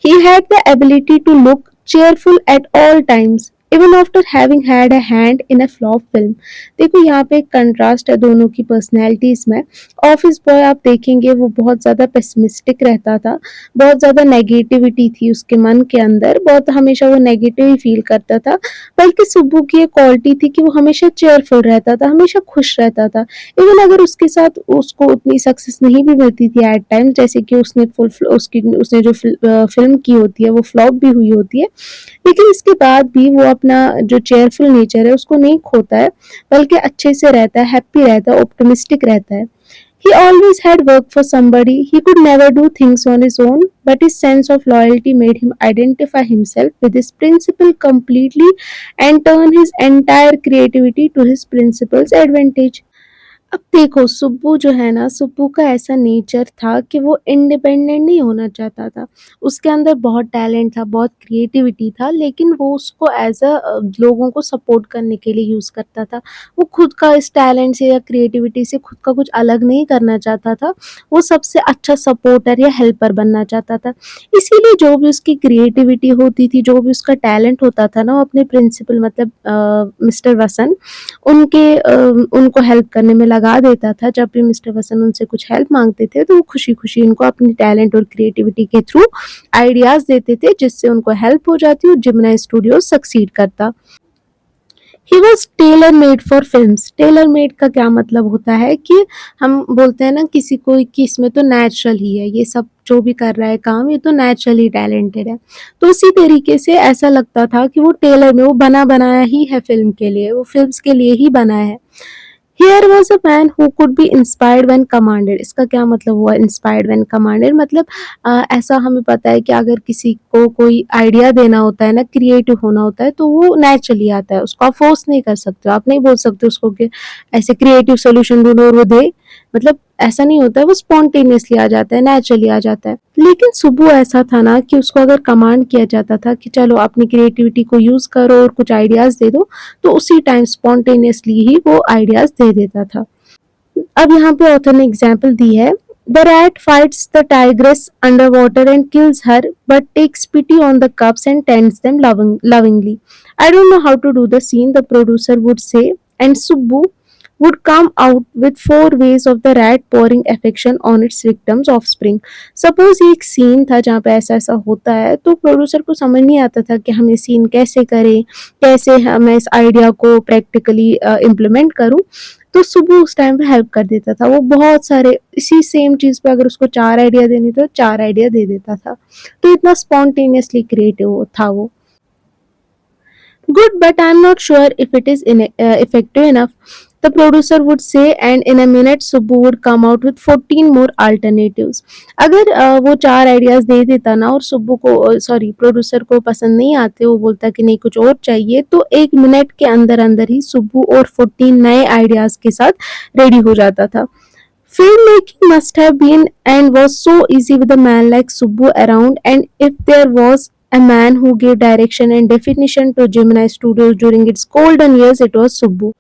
He had the ability to look cheerful at all times even after having had a hand in a flop film। देखो यहाँ पे एक कंट्रास्ट है दोनों की पर्सनैलिटीज में। ऑफिस बॉय आप देखेंगे वो बहुत ज़्यादा पेसिमिस्टिक रहता था, बहुत ज़्यादा नेगेटिविटी थी उसके मन के अंदर, बहुत हमेशा वो नेगेटिव ही फील करता था। बल्कि सुब्बू की एक क्वालिटी थी कि वो हमेशा चेयरफुल रहता था, हमेशा खुश रहता था। इवन अगर उसके साथ उसको उतनी सक्सेस नहीं भी मिलती थी एट टाइम, जैसे कि उसने जो फिल्म की होती है वो फ्लॉप भी हुई होती है, लेकिन इसके बाद भी वो अपना जो चेयरफुल नेचर है उसको नहीं खोता है, बल्कि अच्छे से रहता है, हैप्पी रहता है, ऑप्टिमिस्टिक रहता है। He always had work for somebody. He could never do things on his own, but his sense of loyalty made him identify himself with his principle completely and turn his entire creativity to his principle's advantage। अब देखो सुब्बू जो है ना, सुब्बू का ऐसा nature था कि वो इंडिपेंडेंट नहीं होना चाहता था। उसके अंदर बहुत टैलेंट था, बहुत क्रिएटिविटी था, लेकिन वो उसको एज़ लोगों को सपोर्ट करने के लिए यूज़ करता था। वो खुद का इस टैलेंट से या क्रिएटिविटी से खुद का कुछ अलग नहीं करना चाहता था। वो सबसे अच्छा सपोर्टर या हेल्पर बनना चाहता था। इसीलिए जो भी उसकी क्रिएटिविटी होती थी, जो भी उसका टैलेंट होता था ना, वो अपने प्रिंसिपल मतलब मिस्टर वसंत उनको हेल्प करने में लगा देता था। जब भी मिस्टर वसंत उनसे कुछ हेल्प मांगते थे तो वो खुशी-खुशी उनको अपनी टैलेंट और क्रिएटिविटी के थ्रू आइडियाज़ देते थे, जिससे उनको हेल्प हो जाती और जेमिनी स्टूडियो सक्सीड करता। He was tailor made for films. Tailor made का क्या मतलब होता है कि हम बोलते हैं ना किसी को कि इसमें तो नेचुरल ही है, ये सब जो भी कर रहा है काम ये तो नेचुरली टैलेंटेड है। तो उसी तरीके से ऐसा लगता था कि वो टेलर में वो बना बनाया ही है फिल्म के लिए, वो फिल्म्स के लिए ही बना है। Here was a man who could be inspired when commanded। इसका क्या मतलब हुआ inspired when commanded? मतलब ऐसा हमें पता है कि अगर किसी को कोई आइडिया देना होता है ना, क्रिएटिव होना होता है, तो वो नेचुरली आता है, उसको आप फोर्स नहीं कर सकते हो। आप नहीं बोल सकते उसको कि ऐसे क्रिएटिव सोल्यूशन ढूंढो और वो दे, मतलब ऐसा नहीं होता है, वो स्पॉन्टेनियसली आ जाता है, नेचुरली आ जाता है। लेकिन सुब्बू ऐसा था ना कि उसको अगर कमांड किया जाता था कि चलो अपनी क्रिएटिविटी को यूज करो और कुछ आइडियाज दे दो, तो उसी टाइम स्पॉन्टेनियसली ही वो आइडियाज दे देता था। अब यहाँ पे ऑथर ने एग्जाम्पल दी है। The rat fights the tigress underwater and kills her, but takes pity on the cubs and tends them lovingly. I don't know how to do the scene, the producer would say, and Subbu would come out with 4 ways of the rat pouring affection on its victim's offspring। Suppose ये एक scene था जहाँ पे ऐसा ऐसा होता है, तो प्रोड्यूसर को समझ नहीं आता था कि हम ये सीन कैसे करें, कैसे मैं इस आइडिया को प्रैक्टिकली इम्प्लीमेंट करूँ। तो सुबह उस टाइम पे हेल्प कर देता था। वो बहुत सारे इसी सेम चीज़ पे अगर उसको 4 आइडिया देने थे, 4 आइडिया दे देता था। तो इतना स्पॉन्टेनियसली क्रिएटिव था वो। Good, but I'm not sure if it is effective enough। The producer would say, and in a minute Subbu would come out with 14 more alternatives. अगर वो 4 आइडियाज़ दे देता ना और सुब्बू को सॉरी प्रोड्यूसर को पसंद नहीं आते, वो बोलता कि नहीं कुछ और चाहिए, तो 1 मिनट के अंदर-अंदर ही सुब्बू और 14 नए आइडियाज़ के साथ रेडी हो जाता था। Filmmaking must have been and was so easy with a man like Subbu around, and if there was a man who gave direction and definition to Gemini Studios during its golden years, it was Subbu.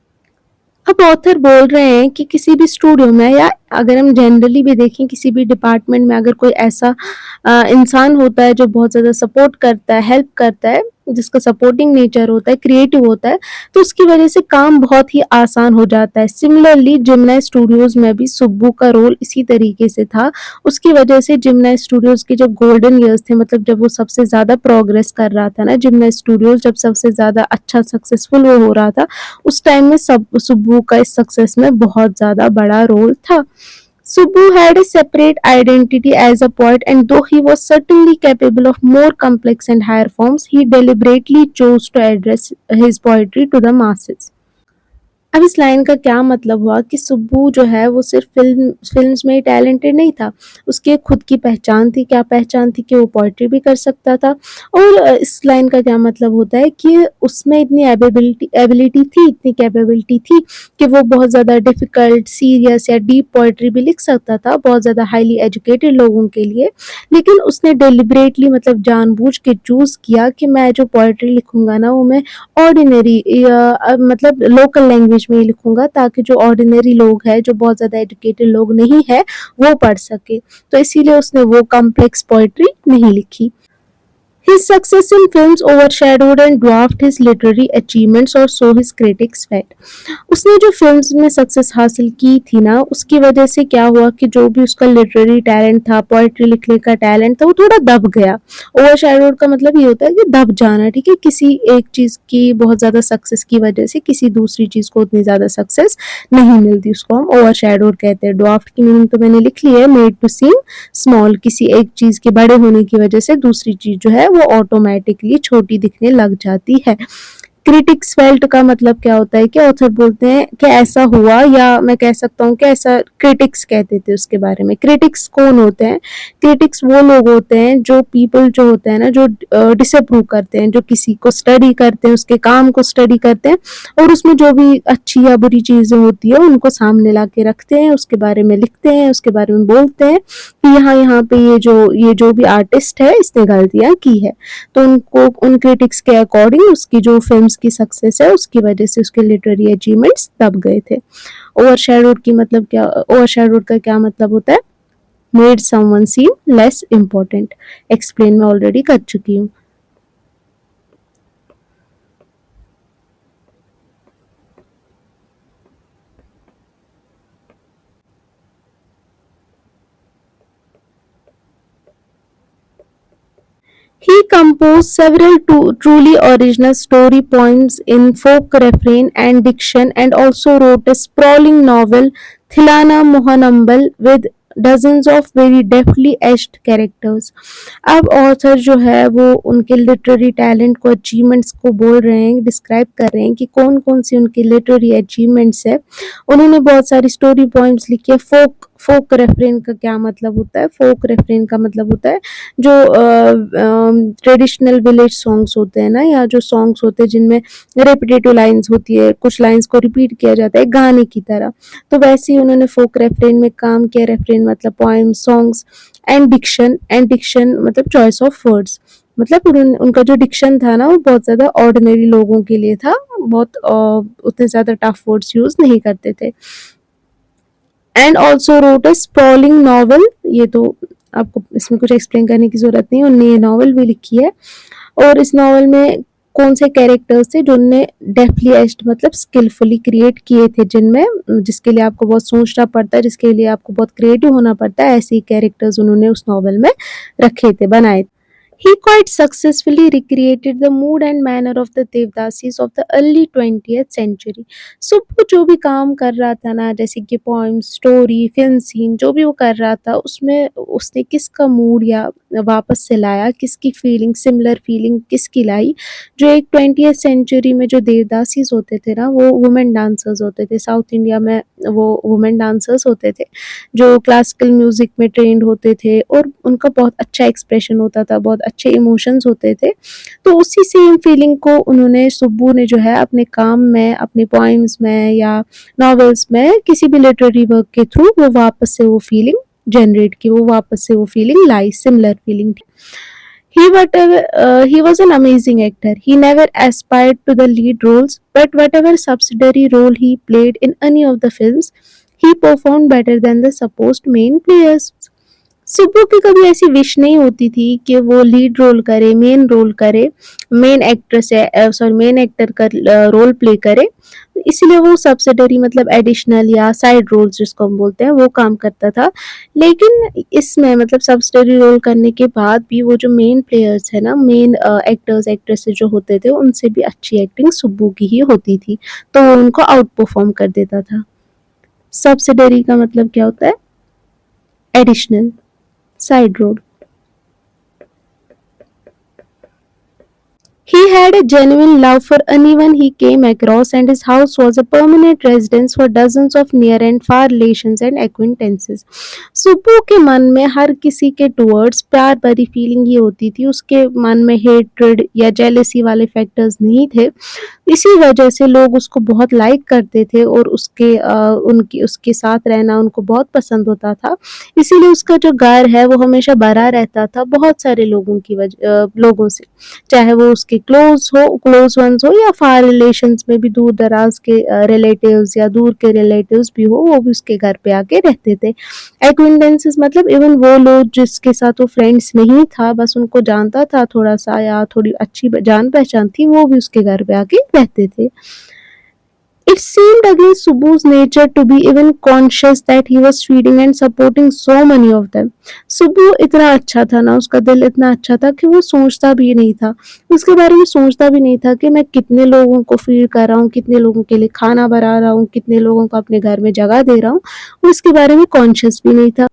अब author बोल रहे हैं कि किसी भी studio में या अगर हम जनरली भी देखें किसी भी डिपार्टमेंट में अगर कोई ऐसा इंसान होता है जो बहुत ज़्यादा सपोर्ट करता है, हेल्प करता है, जिसका सपोर्टिंग नेचर होता है, क्रिएटिव होता है, तो उसकी वजह से काम बहुत ही आसान हो जाता है। सिमिलरली जेमिनी स्टूडियोज़ में भी सुब्बू का रोल इसी तरीके से था। उसकी वजह से जेमिनी स्टूडियोज़ के जब गोल्डन ईयर्स थे, मतलब जब वो सबसे ज़्यादा प्रोग्रेस कर रहा था ना, जेमिनी स्टूडियोज़ जब सबसे ज़्यादा अच्छा सक्सेसफुल वो हो रहा था, उस टाइम में सुब्बू का इस सक्सेस में बहुत ज़्यादा बड़ा रोल था। Subbu had a separate identity as a poet, and though he was certainly capable of more complex and higher forms, he deliberately chose to address his poetry to the masses. अब इस line का क्या मतलब हुआ कि सुब्बू जो है वो सिर्फ फिल्म्स में ही टैलेंटेड नहीं था, उसकी खुद की पहचान थी। क्या पहचान थी? कि वो पोएट्री भी कर सकता था। और इस लाइन का क्या मतलब होता है कि उसमें इतनी एबिलिटी थी, इतनी कैपेबिलिटी थी कि वो बहुत ज़्यादा डिफ़िकल्ट, सीरियस या डीप पोएट्री भी लिख सकता था, बहुत ज़्यादा हाईली एजुकेटेड लोगों के लिए। लेकिन उसने डेलिबरेटली मतलब जानबूझ के चूज़ किया कि मैं जो पोएट्री लिखूँगा ना, वो मैं ऑर्डिनरी या मतलब लोकल लैंग्वेज में ही लिखूँगा, ताकि जो ऑर्डिनरी लोग हैं, जो बहुत ज़्यादा एजुकेटेड लोग नहीं है, वो पढ़ सके। तो इसीलिए उसने वो कॉम्प्लेक्स पोएट्री नहीं लिखी। His success in films overshadowed and dwarfed his literary achievements, और so his critics felt. उसने जो फिल्म्स में सक्सेस हासिल की थी ना, उसकी वजह से क्या हुआ कि जो भी उसका लिटरेरी टैलेंट था, पोएट्री लिखने का टैलेंट था, वो थोड़ा दब गया। ओवरशैडोड का मतलब ये होता है कि दब जाना, ठीक है, किसी एक चीज़ की बहुत ज़्यादा सक्सेस की वजह से किसी दूसरी चीज़ को उतनी ज़्यादा सक्सेस नहीं मिलती, उसको हम ओवरशैडोड कहते हैं। ड्वार्फ्ड की मीनिंग तो मैंने लिख ली है, मेड टू सीम स्मॉल, किसी एक चीज़ के बड़े होने की वजह से दूसरी चीज़ जो है वो ऑटोमेटिकली छोटी दिखने लग जाती है। क्रिटिक्स फेल्ट का मतलब क्या होता है कि ऑथर बोलते हैं कि ऐसा हुआ, या मैं कह सकता हूँ कि ऐसा क्रिटिक्स कहते थे उसके बारे में। क्रिटिक्स कौन होते हैं? क्रिटिक्स वो लोग होते हैं जो पीपल जो होते हैं ना, जो डिसअप्रूव करते हैं, जो किसी को स्टडी करते हैं, उसके काम को स्टडी करते हैं, और उसमें जो भी अच्छी या बुरी चीज़ें होती है उनको सामने ला के रखते हैं, उसके बारे में लिखते हैं, उसके बारे में बोलते हैं कि यहाँ पे ये जो भी आर्टिस्ट है इसने गलतियाँ की है। तो उनको उन क्रिटिक्स के अकॉर्डिंग उसकी जो फिल्म की सक्सेस है उसकी वजह से उसके लिटरेरी अचीवमेंट्स दब गए थे। ओवरशैडोड की मतलब क्या, ओवरशैडोड का क्या मतलब होता है? मेड समवन सीम लेस इम्पोर्टेंट। एक्सप्लेन मैं ऑलरेडी कर चुकी हूँ। He composed several truly original story poems in folk refrain and diction, and also wrote a sprawling novel, Thilana Mohanambal, with dozens of very deftly etched characters. अब author जो है वो उनके literary talent को, achievements को बोल रहे हैं, डिस्क्राइब कर रहे हैं कि कौन कौन सी उनकी लिटरेरी अचीवमेंट्स है। उन्होंने बहुत सारी स्टोरी पोइम्स लिखी है। फोक रेफरेन का क्या मतलब होता है? फोक रेफरेन का मतलब होता है जो ट्रेडिशनल विलेज सॉन्ग्स होते हैं ना, या जो सॉन्ग्स होते हैं जिनमें रेपिटेटिव लाइंस होती है, कुछ लाइंस को रिपीट किया जाता है गाने की तरह, तो वैसे ही उन्होंने फोक रेफरेन में काम किया। रेफरेन मतलब पोएम, सॉन्ग्स, एंड डिक्शन मतलब चॉइस ऑफ वर्ड्स, मतलब उनका जो डिक्शन था ना वो बहुत ज़्यादा ऑर्डिनरी लोगों के लिए था, बहुत उतने ज़्यादा टफ वर्ड्स यूज़ नहीं करते थे। And also wrote a sprawling novel, ये तो आपको इसमें कुछ एक्सप्लेन करने की ज़रूरत नहीं, उन्होंने ये नॉवल भी लिखी है। और इस नॉवल में कौन से कैरेक्टर्स थे जो उनने डेफ्टली एज्ड मतलब स्किलफुली क्रिएट किए थे, जिनमें जिसके लिए आपको बहुत सोचना पड़ता है, जिसके लिए आपको बहुत क्रिएटिव होना पड़ता है, ऐसे ही कैरेक्टर्स उन्होंने उस नॉवल में रखे थे, बनाए। He quite successfully recreated the mood and manner of the Devdasis of the early 20th century. Subbu जो भी काम कर रहा था ना, जैसे कि पोएम, स्टोरी, फिल्म सीन, जो भी वो कर रहा था, उसमें उसने किसका मूड या वापस से लाया, किसकी फीलिंग, सिमिलर फीलिंग किसकी लाई, जो एक 20th सेंचुरी में जो देवदासीज होते थे ना, वो वुमेन डांसर्स होते थे। साउथ इंडिया में वो वुमेन डांसर्स होते थे जो क्लासिकल म्यूजिक में ट्रेंड होते थे और उनका बहुत अच्छा एक्सप्रेशन होता था, बहुत अच्छे इमोशंस होते थे। तो उसी सेम फीलिंग को उन्होंने, सुब्बू ने जो है अपने काम में, अपने पोइम्स में या नॉवेल्स में, किसी भी लिटरेरी वर्क के थ्रू वो वापस से वो फीलिंग जनरेट की, वो वापस से वो फीलिंग लाई, सिमिलर फीलिंग थी। He was an amazing actor. He never aspired to the lead roles, but whatever subsidiary role he played in any of the films, he performed better than the supposed main players. Subbu की कभी ऐसी wish नहीं होती थी कि वो lead role करे, main role करे, मेन एक्ट्रेस है, सॉरी मेन एक्टर का रोल प्ले करे, इसलिए वो सब्सिडरी मतलब एडिशनल या साइड रोल्स जिसको हम बोलते हैं वो काम करता था। लेकिन इसमें मतलब सब्सिडरी रोल करने के बाद भी वो जो मेन प्लेयर्स है ना, मेन एक्टर्स एक्ट्रेसेस जो होते थे, उनसे भी अच्छी एक्टिंग सुब्बू की ही होती थी, तो वो उनको आउट परफॉर्म कर देता था। सब्सिडरी का मतलब क्या होता है? Additional, side role. He had a genuine love for anyone he came across, and his house was a permanent residence for dozens of near and far relations and acquaintances. Subbu के मन में हर किसी के टुवर्ड्स प्यार भरी फीलिंग ही होती थी, उसके मन में हेट्रेड या जेलेसी वाले फैक्टर्स नहीं थे। इसी वजह से लोग उसको बहुत लाइक करते थे और उनकी उसके साथ रहना उनको बहुत पसंद होता था। इसीलिए उसका जो घर है वो हमेशा भरा रहता था बहुत सारे लोगों से, चाहे वो उसके क्लोज वंस हो या फार रिलेशंस में भी दूर दराज के रिलेटिव्स या दूर के रिलेटिव्स भी हो, वो भी उसके घर पे आके रहते थे। एक्विंटेंसेस मतलब इवन वो लोग जिसके साथ वो फ्रेंड्स नहीं था, बस उनको जानता था थोड़ा सा या थोड़ी अच्छी जान पहचान थी, वो भी उसके घर पे आके रहते थे। It seemed against Subbu's nature to be even conscious that he was feeding and supporting so many of them. Subbu इतना अच्छा था ना, उसका दिल इतना अच्छा था कि वो सोचता भी नहीं था, उसके बारे में सोचता भी नहीं था कि मैं कितने लोगों को फीड कर रहा हूँ, कितने लोगों के लिए खाना बना रहा हूँ, कितने लोगों को अपने घर में जगह दे रहा हूँ, उसके बारे में कॉन्शियस भी नहीं था।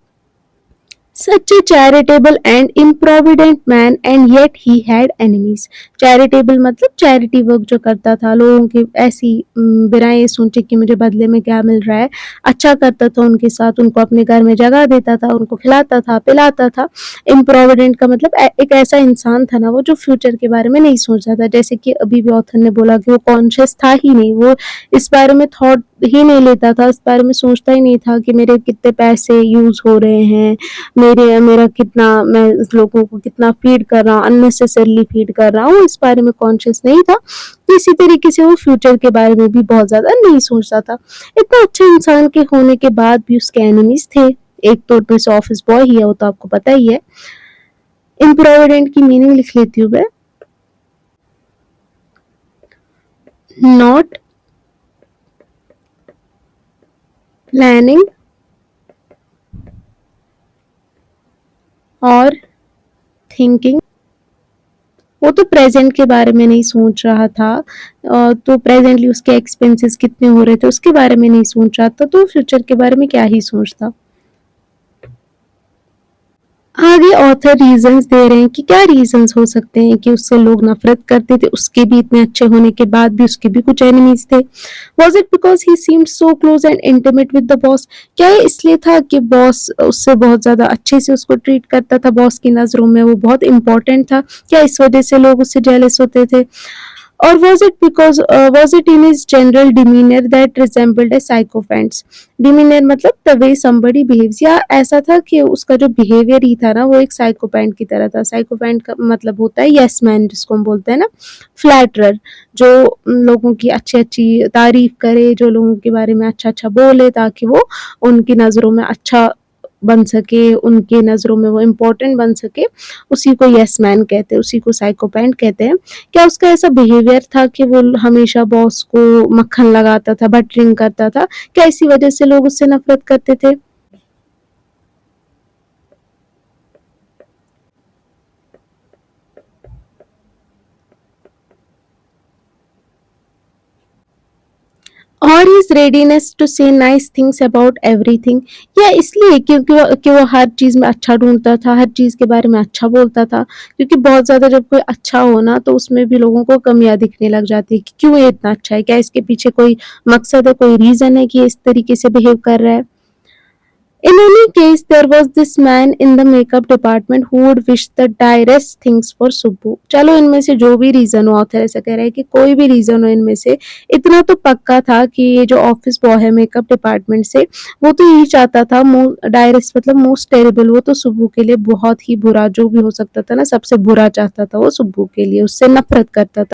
Such a charitable and improvident man, and yet he had enemies. Charitable मतलब चैरिटी वर्क जो करता था, लोगों की ऐसी बिना ये सोचे कि मुझे बदले में क्या मिल रहा है, अच्छा करता था उनके साथ, उनको अपने घर में जगह देता था, उनको खिलाता था, पिलाता था। इम्प्रोविडेंट का मतलब एक ऐसा इंसान था ना वो, जो फ्यूचर के बारे में नहीं सोचता था, जैसे कि अभी भी ऑथर ने बोला कि वो कॉन्शियस था ही नहीं, वो इस बारे में थॉट ही नहीं लेता था, इस बारे में सोचता ही नहीं था कि मेरे कितने पैसे यूज हो रहे हैं, मेरा कितना, मैं लोगों को कितना फीड कर रहा हूँ, अननेसेसरली फीड कर रहा हूँ, इस बारे में कॉन्शियस नहीं था। तो इसी तरीके से वो फ्यूचर के बारे में भी बहुत ज्यादा नहीं सोचता था। इतना अच्छा इंसान के होने के बाद भी उसके एनिमीज थे। एक तो उनमें से ऑफिस बॉय ही है, वो तो आपको पता ही है। इम्प्रोविडेंट की मीनिंग लिख लेती हूँ मैं। नॉट प्लानिंग और थिंकिंग। वो तो प्रेजेंट के बारे में नहीं सोच रहा था, तो प्रेजेंटली उसके एक्सपेंसेस कितने हो रहे थे उसके बारे में नहीं सोच रहा था, तो फ्यूचर के बारे में क्या ही सोचता। आगे ऑथर रीजंस दे रहे हैं कि क्या रीजंस हो सकते हैं कि उससे लोग नफरत करते थे, उसके भी इतने अच्छे होने के बाद भी उसके भी कुछ एनिमीज थे। Was it because he seemed so close and intimate with the boss? क्या ये इसलिए था कि बॉस उससे बहुत ज्यादा अच्छे से उसको ट्रीट करता था, बॉस की नजरों में वो बहुत इंपॉर्टेंट था, क्या इस वजह से लोग उससे जेलस होते थे? Or was it in his general demeanor that resembled a sycophant's? Demeanor मतलब the way somebody behaves, या ऐसा था कि उसका जो बिहेवियर ही था ना वो एक साइकोपैंट की तरह था। साइकोपैंट का मतलब होता है यस मैन, जिसको हम बोलते हैं ना, फ्लैटरर, जो लोगों की अच्छी अच्छी तारीफ करे, जो लोगों के बारे में अच्छा अच्छा बोले ताकि वो उनकी नज़रों में अच्छा बन सके, उनके नज़रों में वो इम्पोर्टेंट बन सके, उसी को यस मैन कहते हैं, उसी को साइकोपैंट कहते हैं। क्या उसका ऐसा बिहेवियर था कि वो हमेशा बॉस को मक्खन लगाता था, बटरिंग करता था? क्या इसी वजह से लोग उससे नफरत करते थे? और हिज रेडीनेस टू से नाइस थिंग्स अबाउट एवरीथिंग, या इसलिए क्योंकि वो हर चीज़ में अच्छा ढूंढता था, हर चीज़ के बारे में अच्छा बोलता था, क्योंकि बहुत ज़्यादा जब कोई अच्छा हो ना तो उसमें भी लोगों को कमियां दिखने लग जाती है कि क्यों ये इतना अच्छा है, क्या इसके पीछे कोई मकसद है, कोई रीज़न है कि ये इस तरीके से बिहेव कर रहा है। In any case, there was this man in the makeup department who would wish the direst things for Subbu. चलो इनमें से जो भी रीजन हो, ऑथर ऐसा कह रहा है कि कोई भी रीजन हो इनमें से, इतना तो पक्का था कि ये जो ऑफिस बॉय है मेकअप डिपार्टमेंट से, वो तो यही चाहता था, डायरेस्ट मतलब मोस्ट टेरेबल, वो तो सुब्बू के लिए बहुत ही बुरा जो भी हो सकता था ना, सबसे बुरा चाहता था वो सुब्बू के लिए, उससे नफरत करता था।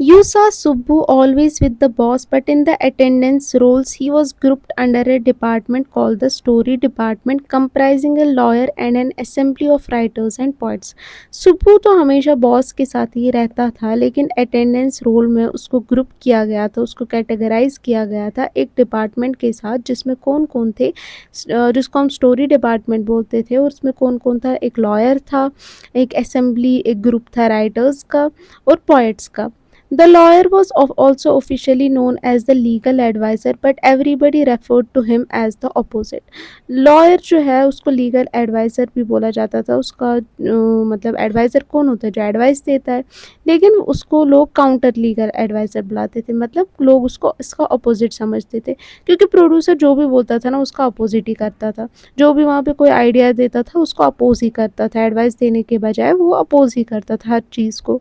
You saw Subbu always with the boss, but in the attendance roles, he was grouped under a department called the Story Department, comprising a lawyer and an assembly of writers and poets. Subbu तो हमेशा boss के साथ ही रहता था, लेकिन attendance role में उसको group किया गया था, उसको कैटेगराइज किया गया था एक डिपार्टमेंट के साथ, जिसमें कौन कौन थे, जिसको हम स्टोरी डिपार्टमेंट बोलते थे, और उसमें कौन कौन था, एक लॉयर था, एक असेंबली, एक ग्रुप था राइटर्स का और पोएट्स का। The lawyer was also officially known as the legal advisor, but everybody referred to him as the opposite. Lawyer जो है उसको legal advisor भी बोला जाता था, उसका मतलब advisor कौन होता है, जो advice देता है, लेकिन उसको लोग counter legal advisor बुलाते थे, मतलब लोग उसको इसका opposite समझते थे, क्योंकि प्रोड्यूसर जो भी बोलता था ना उसका opposite ही करता था, जो भी वहाँ पे कोई आइडिया देता था उसको अपोज ही करता था, एडवाइस देने के बजाय वो अपोज ही करता था हर चीज़ को।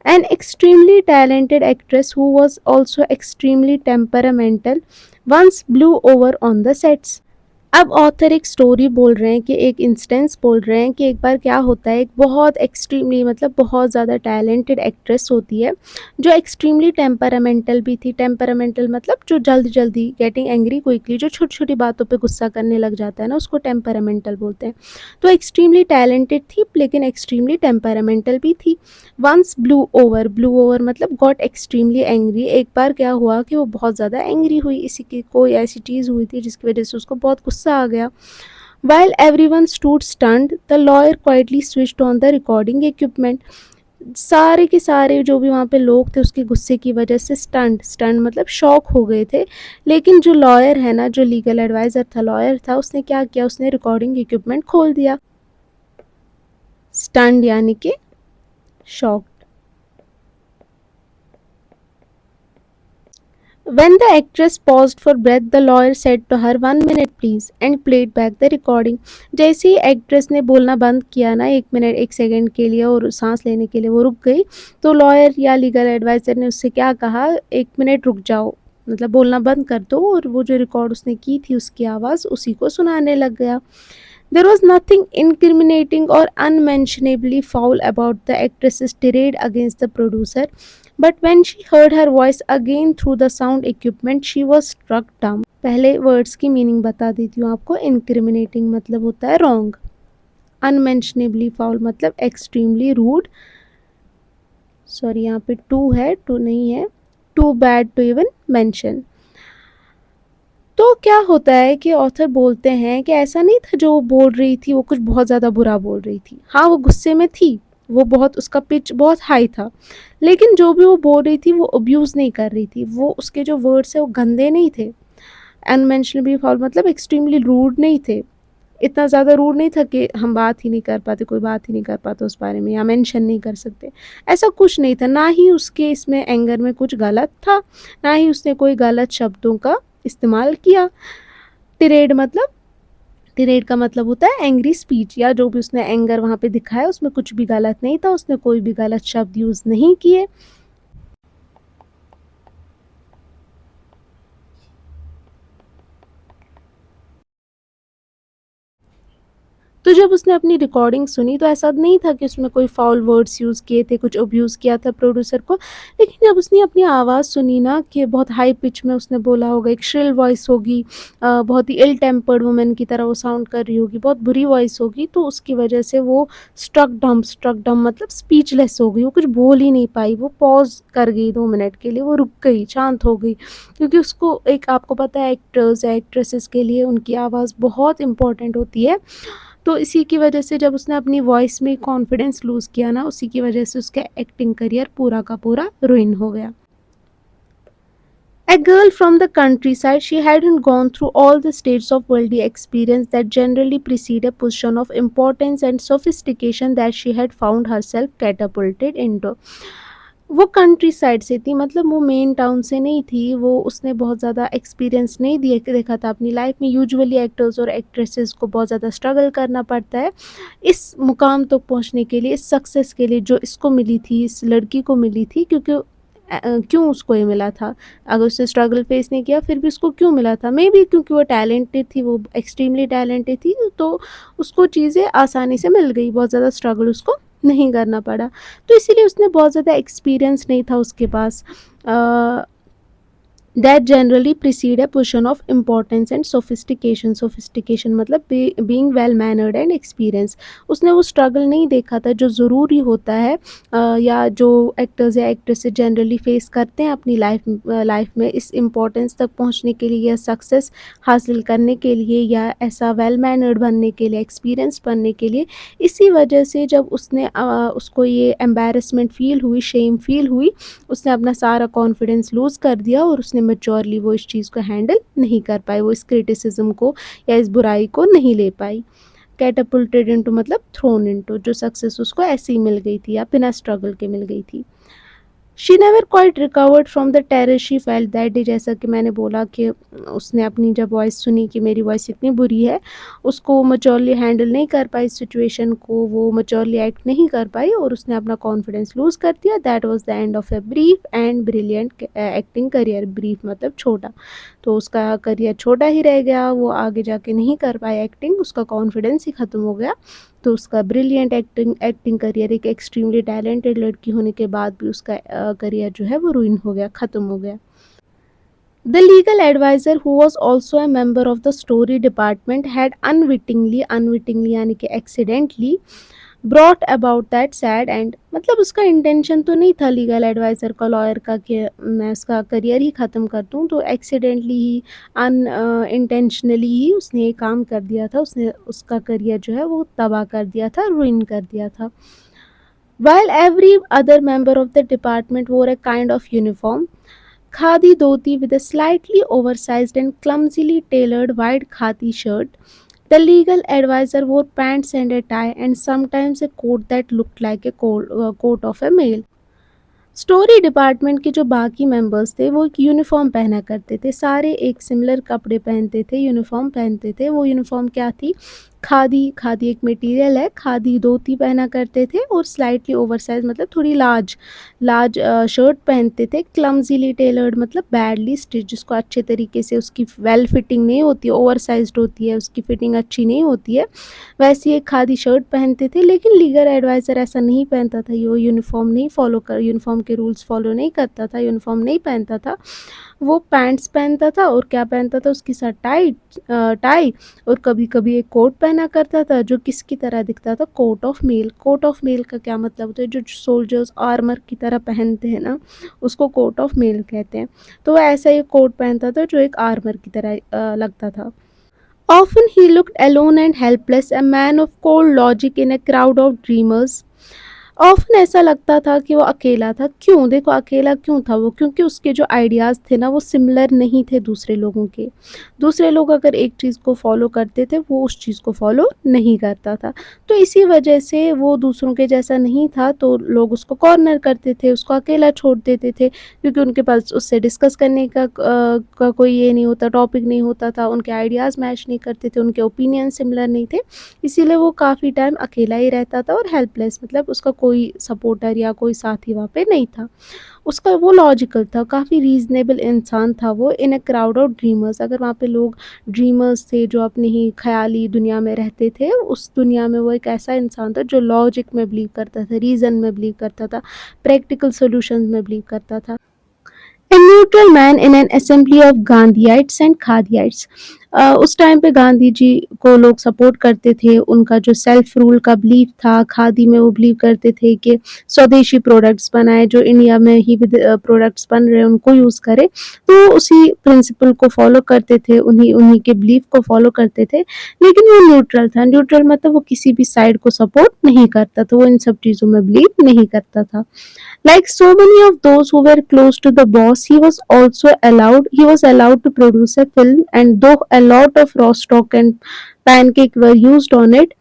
An extremely talented actress who was also extremely temperamental once blew over on the sets. अब ऑथर एक स्टोरी बोल रहे हैं कि एक इंस्टेंस बोल रहे हैं कि एक बार क्या होता है, एक बहुत एक्सट्रीमली मतलब बहुत ज़्यादा टैलेंटेड एक्ट्रेस होती है जो एक्सट्रीमली टेम्परामेंटल भी थी। टेम्परामेंटल मतलब जो जल्दी जल्दी गेटिंग एंग्री क्विकली, जो छोटी छोटी बातों पे गुस्सा करने लग जाता है ना, उसको टेम्परामेंटल बोलते हैं। तो एक्सट्रीमली टैलेंटेड थी लेकिन एक्सट्रीमली टेम्परामेंटल भी थी। वंस ब्लू ओवर मतलब गॉट एक्सट्रीमली एंग्री, एक बार क्या हुआ कि वो बहुत ज़्यादा एंग्री हुई, इसी की कोई ऐसी चीज़ हुई थी जिसकी वजह से उसको बहुत गुस्सा आ गया। While everyone stood stunned, the lawyer quietly switched on the recording equipment. सारे के सारे जो भी वहाँ पे लोग थे उसके गुस्से की वजह से स्टंट मतलब शॉक हो गए थे, लेकिन जो लॉयर है ना, जो लीगल एडवाइज़र था, लॉयर था, उसने क्या किया, उसने रिकॉर्डिंग इक्विपमेंट खोल दिया। स्टंट यानी कि shock. When the actress paused for breath, the lawyer said to her, "1 minute please," and played back the recording. जैसे ही एक्ट्रेस ने बोलना बंद किया ना, 1 मिनट 1 सेकंड के लिए, और सांस लेने के लिए वो रुक गई, तो लॉयर या लीगल एडवाइज़र ने उससे क्या कहा, 1 मिनट रुक जाओ, मतलब बोलना बंद कर दो, और वो जो रिकॉर्ड उसने की थी उसकी आवाज़ उसी को सुनाने लग गया। There was nothing incriminating or unmentionably foul about the actress's tirade against the producer, but when she heard her voice again through the sound equipment, she was struck dumb. पहले वर्ड्स की मीनिंग बता देती हूँ आपको। incriminating मतलब होता है wrong, unmentionably foul मतलब extremely rude, सॉरी यहाँ पे टू है, टू नहीं है, too bad to even mention। तो क्या होता है कि ऑथर बोलते हैं कि ऐसा नहीं था जो वो बोल रही थी वो कुछ बहुत ज़्यादा बुरा बोल रही थी, हाँ वो गुस्से में थी, वो बहुत, उसका पिच बहुत हाई था, लेकिन जो भी वो बोल रही थी वो अब्यूज़ नहीं कर रही थी, वो उसके जो वर्ड्स है वो गंदे नहीं थे। अनमेंशनेबली फाउल मतलब एक्सट्रीमली रूड नहीं थे, इतना ज़्यादा रूड नहीं था कि हम बात ही नहीं कर पाते, कोई बात ही नहीं कर पाता उस बारे में या मेंशन नहीं कर सकते, ऐसा कुछ नहीं था। ना ही उसके इसमें एंगर में कुछ गलत था, ना ही उसने कोई गलत शब्दों का इस्तेमाल किया। टिरेड मतलब, टिरेड का मतलब होता है एंग्री स्पीच, या जो भी उसने एंगर वहाँ पे दिखाया उसमें कुछ भी गलत नहीं था, उसने कोई भी गलत शब्द यूज़ नहीं किए। तो जब उसने अपनी रिकॉर्डिंग सुनी तो ऐसा नहीं था कि उसमें कोई फाउल वर्ड्स यूज़ किए थे, कुछ अब्यूज़ किया था प्रोड्यूसर को, लेकिन जब उसने अपनी आवाज़ सुनी ना कि बहुत हाई पिच में उसने बोला होगा, एक श्रिल वॉइस होगी, बहुत ही इल टेम्पर्ड वुमेन की तरह वो साउंड कर रही होगी, बहुत बुरी वॉइस होगी, तो उसकी वजह से वो स्ट्रक डम मतलब स्पीचलेस हो गई, वो कुछ बोल ही नहीं पाई, वो पॉज कर गई 2 मिनट के लिए, वो रुक गई, शांत हो गई, क्योंकि उसको एक, आपको पता है एक्टर्स या एक्ट्रेसेस के लिए उनकी आवाज़ बहुत इंपॉर्टेंट होती है, तो इसी की वजह से जब उसने अपनी वॉइस में कॉन्फिडेंस लूज़ किया ना, उसी की वजह से उसका एक्टिंग करियर पूरा का पूरा रुइन हो गया। A girl from the countryside, she hadn't gone through all the stages of worldly experience that generally precede a position of importance and sophistication that she had found herself catapulted into. वो country side से थी, मतलब वो main town से नहीं थी, वो उसने बहुत ज़्यादा एक्सपीरियंस नहीं दिए देखा था अपनी लाइफ में। यूजुअली एक्टर्स और एक्ट्रेसेस को बहुत ज़्यादा स्ट्रगल करना पड़ता है इस मुकाम तक पहुंचने के लिए, इस सक्सेस के लिए जो इसको मिली थी, इस लड़की को मिली थी। क्योंकि क्यों उसको ये मिला था? अगर उसने स्ट्रगल फेस नहीं किया फिर भी उसको क्यों मिला था? मे बी क्योंकि वो टैलेंटेड थी, वो एक्सट्रीमली टैलेंटेड थी, तो उसको चीज़ें आसानी से मिल गई, बहुत ज़्यादा स्ट्रगल उसको नहीं करना पड़ा। तो इसीलिए उसने बहुत ज़्यादा एक्सपीरियंस नहीं था उसके पास। That generally precede a position of importance and sophistication. Sophistication मतलब being well mannered and experience. उसने वो स्ट्रगल नहीं देखा था जो ज़रूरी होता है या जो एक्टर्स या एक्ट्रेसेस जनरली फेस करते हैं अपनी लाइफ में इस इम्पोर्टेंस तक पहुंचने के लिए, या सक्सेस हासिल करने के लिए, या ऐसा वेल मैनर्ड बनने के लिए, एक्सपीरियंस बनने के लिए। इसी वजह से जब उसने उसको ये एम्बैरसमेंट फील हुई, शेम फील हुई, उसने अपना सारा कॉन्फिडेंस लूज़ कर दिया और उसने मैच्योरली वो इस चीज़ को हैंडल नहीं कर पाई, वो इस क्रिटिसिज्म को या इस बुराई को नहीं ले पाई। कैटापुल्टेड इनटू मतलब थ्रोन इनटू, जो सक्सेस उसको ऐसे ही मिल गई थी या बिना स्ट्रगल के मिल गई थी। She never quite recovered from the terror she felt that day. जैसा कि मैंने बोला कि उसने अपनी जब वॉइस सुनी कि मेरी वॉइस इतनी बुरी है, उसको मैच्योरली हैंडल नहीं कर पाई सिचुएशन को, वो मैच्योरली एक्ट नहीं कर पाई और उसने अपना कॉन्फिडेंस लूज़ कर दिया। That was the end of a brief and brilliant acting career. Brief मतलब छोटा, तो उसका करियर छोटा ही रह गया, वो आगे जाके नहीं कर पाया एक्टिंग, उसका कॉन्फिडेंस ही ख़त्म हो गया। तो उसका ब्रिलियंट एक्टिंग करियर, एक एक्सट्रीमली टैलेंटेड लड़की होने के बाद भी उसका करियर जो है वो रुइन हो गया, ख़त्म हो गया। The legal adviser who was also a member of the story department had unwittingly यानी कि accidentally brought about that sad end. मतलब उसका इंटेंशन तो नहीं था लीगल एडवाइज़र का, लॉयर का, कि मैं उसका करियर ही ख़त्म कर दूँ, तो एक्सीडेंटली ही अन इंटेंशनली ही उसने ये काम कर दिया था। उसने उसका करियर जो है वो तबाह कर दिया था, रुइन कर दिया था। While every other member of the department wore a kind of uniform, khadi dhoti with a slightly oversized and clumsily tailored white khadi shirt, the legal advisor wore pants and a tie and sometimes a coat that looked like a coat of a male. Story department के जो बाकी members थे वो एक uniform पहना करते थे, सारे एक सिमिलर कपड़े पहनते थे, यूनिफॉर्म पहनते थे। वो यूनिफॉर्म क्या थी? खादी। खादी एक मटेरियल है। खादी धोती पहना करते थे और स्लाइटली ओवरसाइज मतलब थोड़ी लार्ज लार्ज शर्ट पहनते थे। क्लमजीली टेलर्ड मतलब बैडली स्टिच, जिसको अच्छे तरीके से उसकी वेल फिटिंग नहीं होती है, ओवरसाइज्ड होती है, उसकी फिटिंग अच्छी नहीं होती है, वैसी एक खादी शर्ट पहनते थे। लेकिन लीगल एडवाइज़र ऐसा नहीं पहनता था, वो यूनिफॉर्म के रूल्स फॉलो नहीं करता था, यूनिफॉर्म नहीं पहनता था। वो पैंट्स पहनता था और क्या पहनता था, उसके साथ टाई और कभी कभी एक कोट पहना करता था जो किसकी तरह दिखता था? Coat of mail. Coat of mail का क्या मतलब होता है? जो सोल्जर्स आर्मर की तरह पहनते हैं ना, उसको कोट ऑफ मेल कहते हैं। तो वो ऐसा ही कोट पहनता था जो एक आर्मर की तरह लगता था। Often he looked alone and helpless, a man of cold logic in a crowd of dreamers. Often ऐसा लगता था कि वो अकेला था। क्यों? देखो अकेला क्यों था वो? क्योंकि उसके जो आइडियाज़ थे ना वो सिमिलर नहीं थे दूसरे लोगों के। दूसरे लोग अगर एक चीज़ को फ़ॉलो करते थे, वो उस चीज़ को फ़ॉलो नहीं करता था। तो इसी वजह से वो दूसरों के जैसा नहीं था, तो लोग उसको कॉर्नर करते थे, उसको अकेला छोड़ देते थे, क्योंकि उनके पास उससे डिस्कस करने का कोई ये नहीं होता, टॉपिक नहीं होता था, उनके आइडियाज़ मैच नहीं करते थे, उनके ओपिनियन सिमिलर नहीं थे। इसीलिए वो काफ़ी टाइम अकेला ही रहता था और हेल्पलेस, मतलब उसका कोई सपोर्टर या कोई साथी वहाँ पे नहीं था। उसका वो लॉजिकल था, काफ़ी रीज़नेबल इंसान था वो इन अ क्राउड ऑफ ड्रीमर्स। अगर वहाँ पे लोग ड्रीमर्स थे जो अपनी ही ख़याली दुनिया में रहते थे, उस दुनिया में वो एक ऐसा इंसान था जो लॉजिक में बिलीव करता था, रीज़न में बिलीव करता था, प्रैक्टिकल सॉल्यूशंस में बिलीव करता था। A neutral man in an assembly of Gandhiites and Khadiites. उस टाइम पे गांधी जी को लोग सपोर्ट करते थे, उनका जो सेल्फ रूल का बिलीव था, खादी में वो बिलीव करते थे कि स्वदेशी प्रोडक्ट्स बनाए, जो इंडिया में ही प्रोडक्ट्स बन रहे हैं उनको यूज़ करें। तो उसी प्रिंसिपल को फॉलो करते थे, उन्हीं उन्हीं के बिलीव को फॉलो करते थे, लेकिन वो न्यूट्रल था। न्यूट्रल मतलब वो किसी भी साइड को सपोर्ट नहीं करता था, वो इन सब चीज़ों में बिलीव नहीं करता था। Like so many of those who were close to the boss, he was allowed to produce a film, and though a lot of raw stock and pancake were used on it,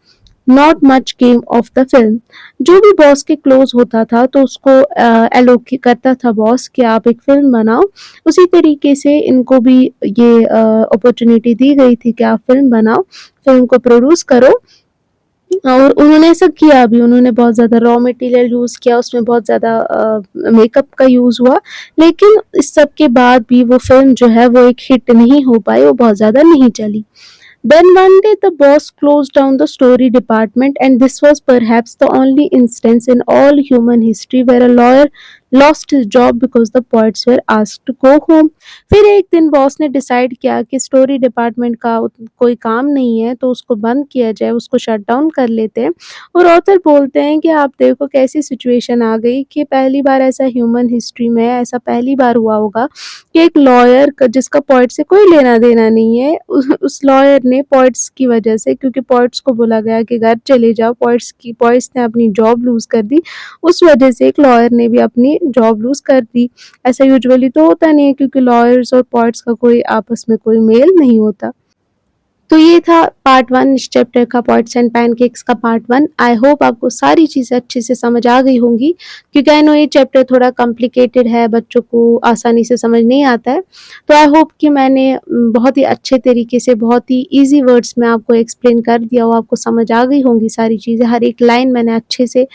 not much came of the film. जो भी boss के close होता था तो उसको alloc करता था boss कि आप एक फिल्म बनाओ। उसी तरीके से इनको भी ये अपॉर्चुनिटी दी गई थी कि आप फिल्म बनाओ, फिल्म को प्रोड्यूस करो, और उन्होंने ऐसा किया भी। उन्होंने बहुत ज़्यादा रॉ मटेरियल यूज़ किया, उसमें बहुत ज़्यादा मेकअप का यूज़ हुआ, लेकिन इस सब के बाद भी वो फिल्म जो है वो एक हिट नहीं हो पाई, वो बहुत ज़्यादा नहीं चली। Then one day the boss closed down the story department, and this was perhaps the only instance in all human history where a lawyer lost his job because the poets were asked to go home. फिर एक दिन boss ने decide किया कि story department का कोई काम नहीं है तो उसको बंद किया जाए, उसको शट डाउन कर लेते हैं। और ऑथर बोलते हैं कि आप देखो कैसी सिचुएशन आ गई कि पहली बार ऐसा ह्यूमन हिस्ट्री में ऐसा पहली बार हुआ होगा कि एक लॉयर जिसका पॉइंट से कोई लेना देना नहीं है, उस लॉयर ने पॉइंट्स की वजह से, क्योंकि पॉइंट्स को बोला गया कि घर चले जाओ, पॉइंट्स ने अपनी जॉब लूज कर दी, उस वजह से एक लॉयर ने भी अपनी जॉब लूज कर दी। ऐसा यूजुअली तो होता नहीं है, क्योंकि लॉयर्स और पॉइंट्स का कोई आपस में कोई मेल नहीं होता। तो ये था पार्ट 1 इस चैप्टर का, पॉट्स एंड पैनकेक्स का पार्ट 1। आई होप आपको सारी चीज़ें अच्छे से समझ आ गई होंगी, क्योंकि आई नो ये चैप्टर थोड़ा कॉम्प्लिकेटेड है, बच्चों को आसानी से समझ नहीं आता है। तो आई होप कि मैंने बहुत ही अच्छे तरीके से, बहुत ही ईजी वर्ड्स में आपको एक्सप्लेन कर दिया हो, आपको समझ आ गई होंगी सारी चीज़ें, हर एक लाइन मैंने अच्छे से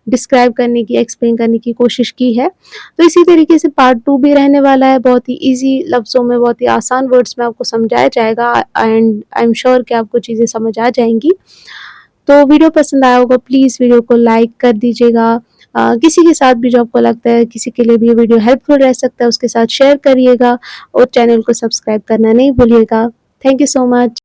डिस्क्राइब करने की, एक्सप्लेन करने की कोशिश की है। तो इसी तरीके से पार्ट 2 भी रहने वाला है, बहुत ही ईजी लफ्ज़ों में, बहुत ही आसान वर्ड्स में आपको समझाया जाएगा, एंड आई एम श्योर कि आपको चीज़ें समझ आ जाएंगी। तो वीडियो पसंद आया होगा, प्लीज़ वीडियो को लाइक कर दीजिएगा। किसी के साथ भी जो आपको लगता है किसी के लिए भी ये वीडियो हेल्पफुल रह सकता है, उसके साथ शेयर करिएगा, और चैनल को सब्सक्राइब करना नहीं भूलिएगा। Thank you so much.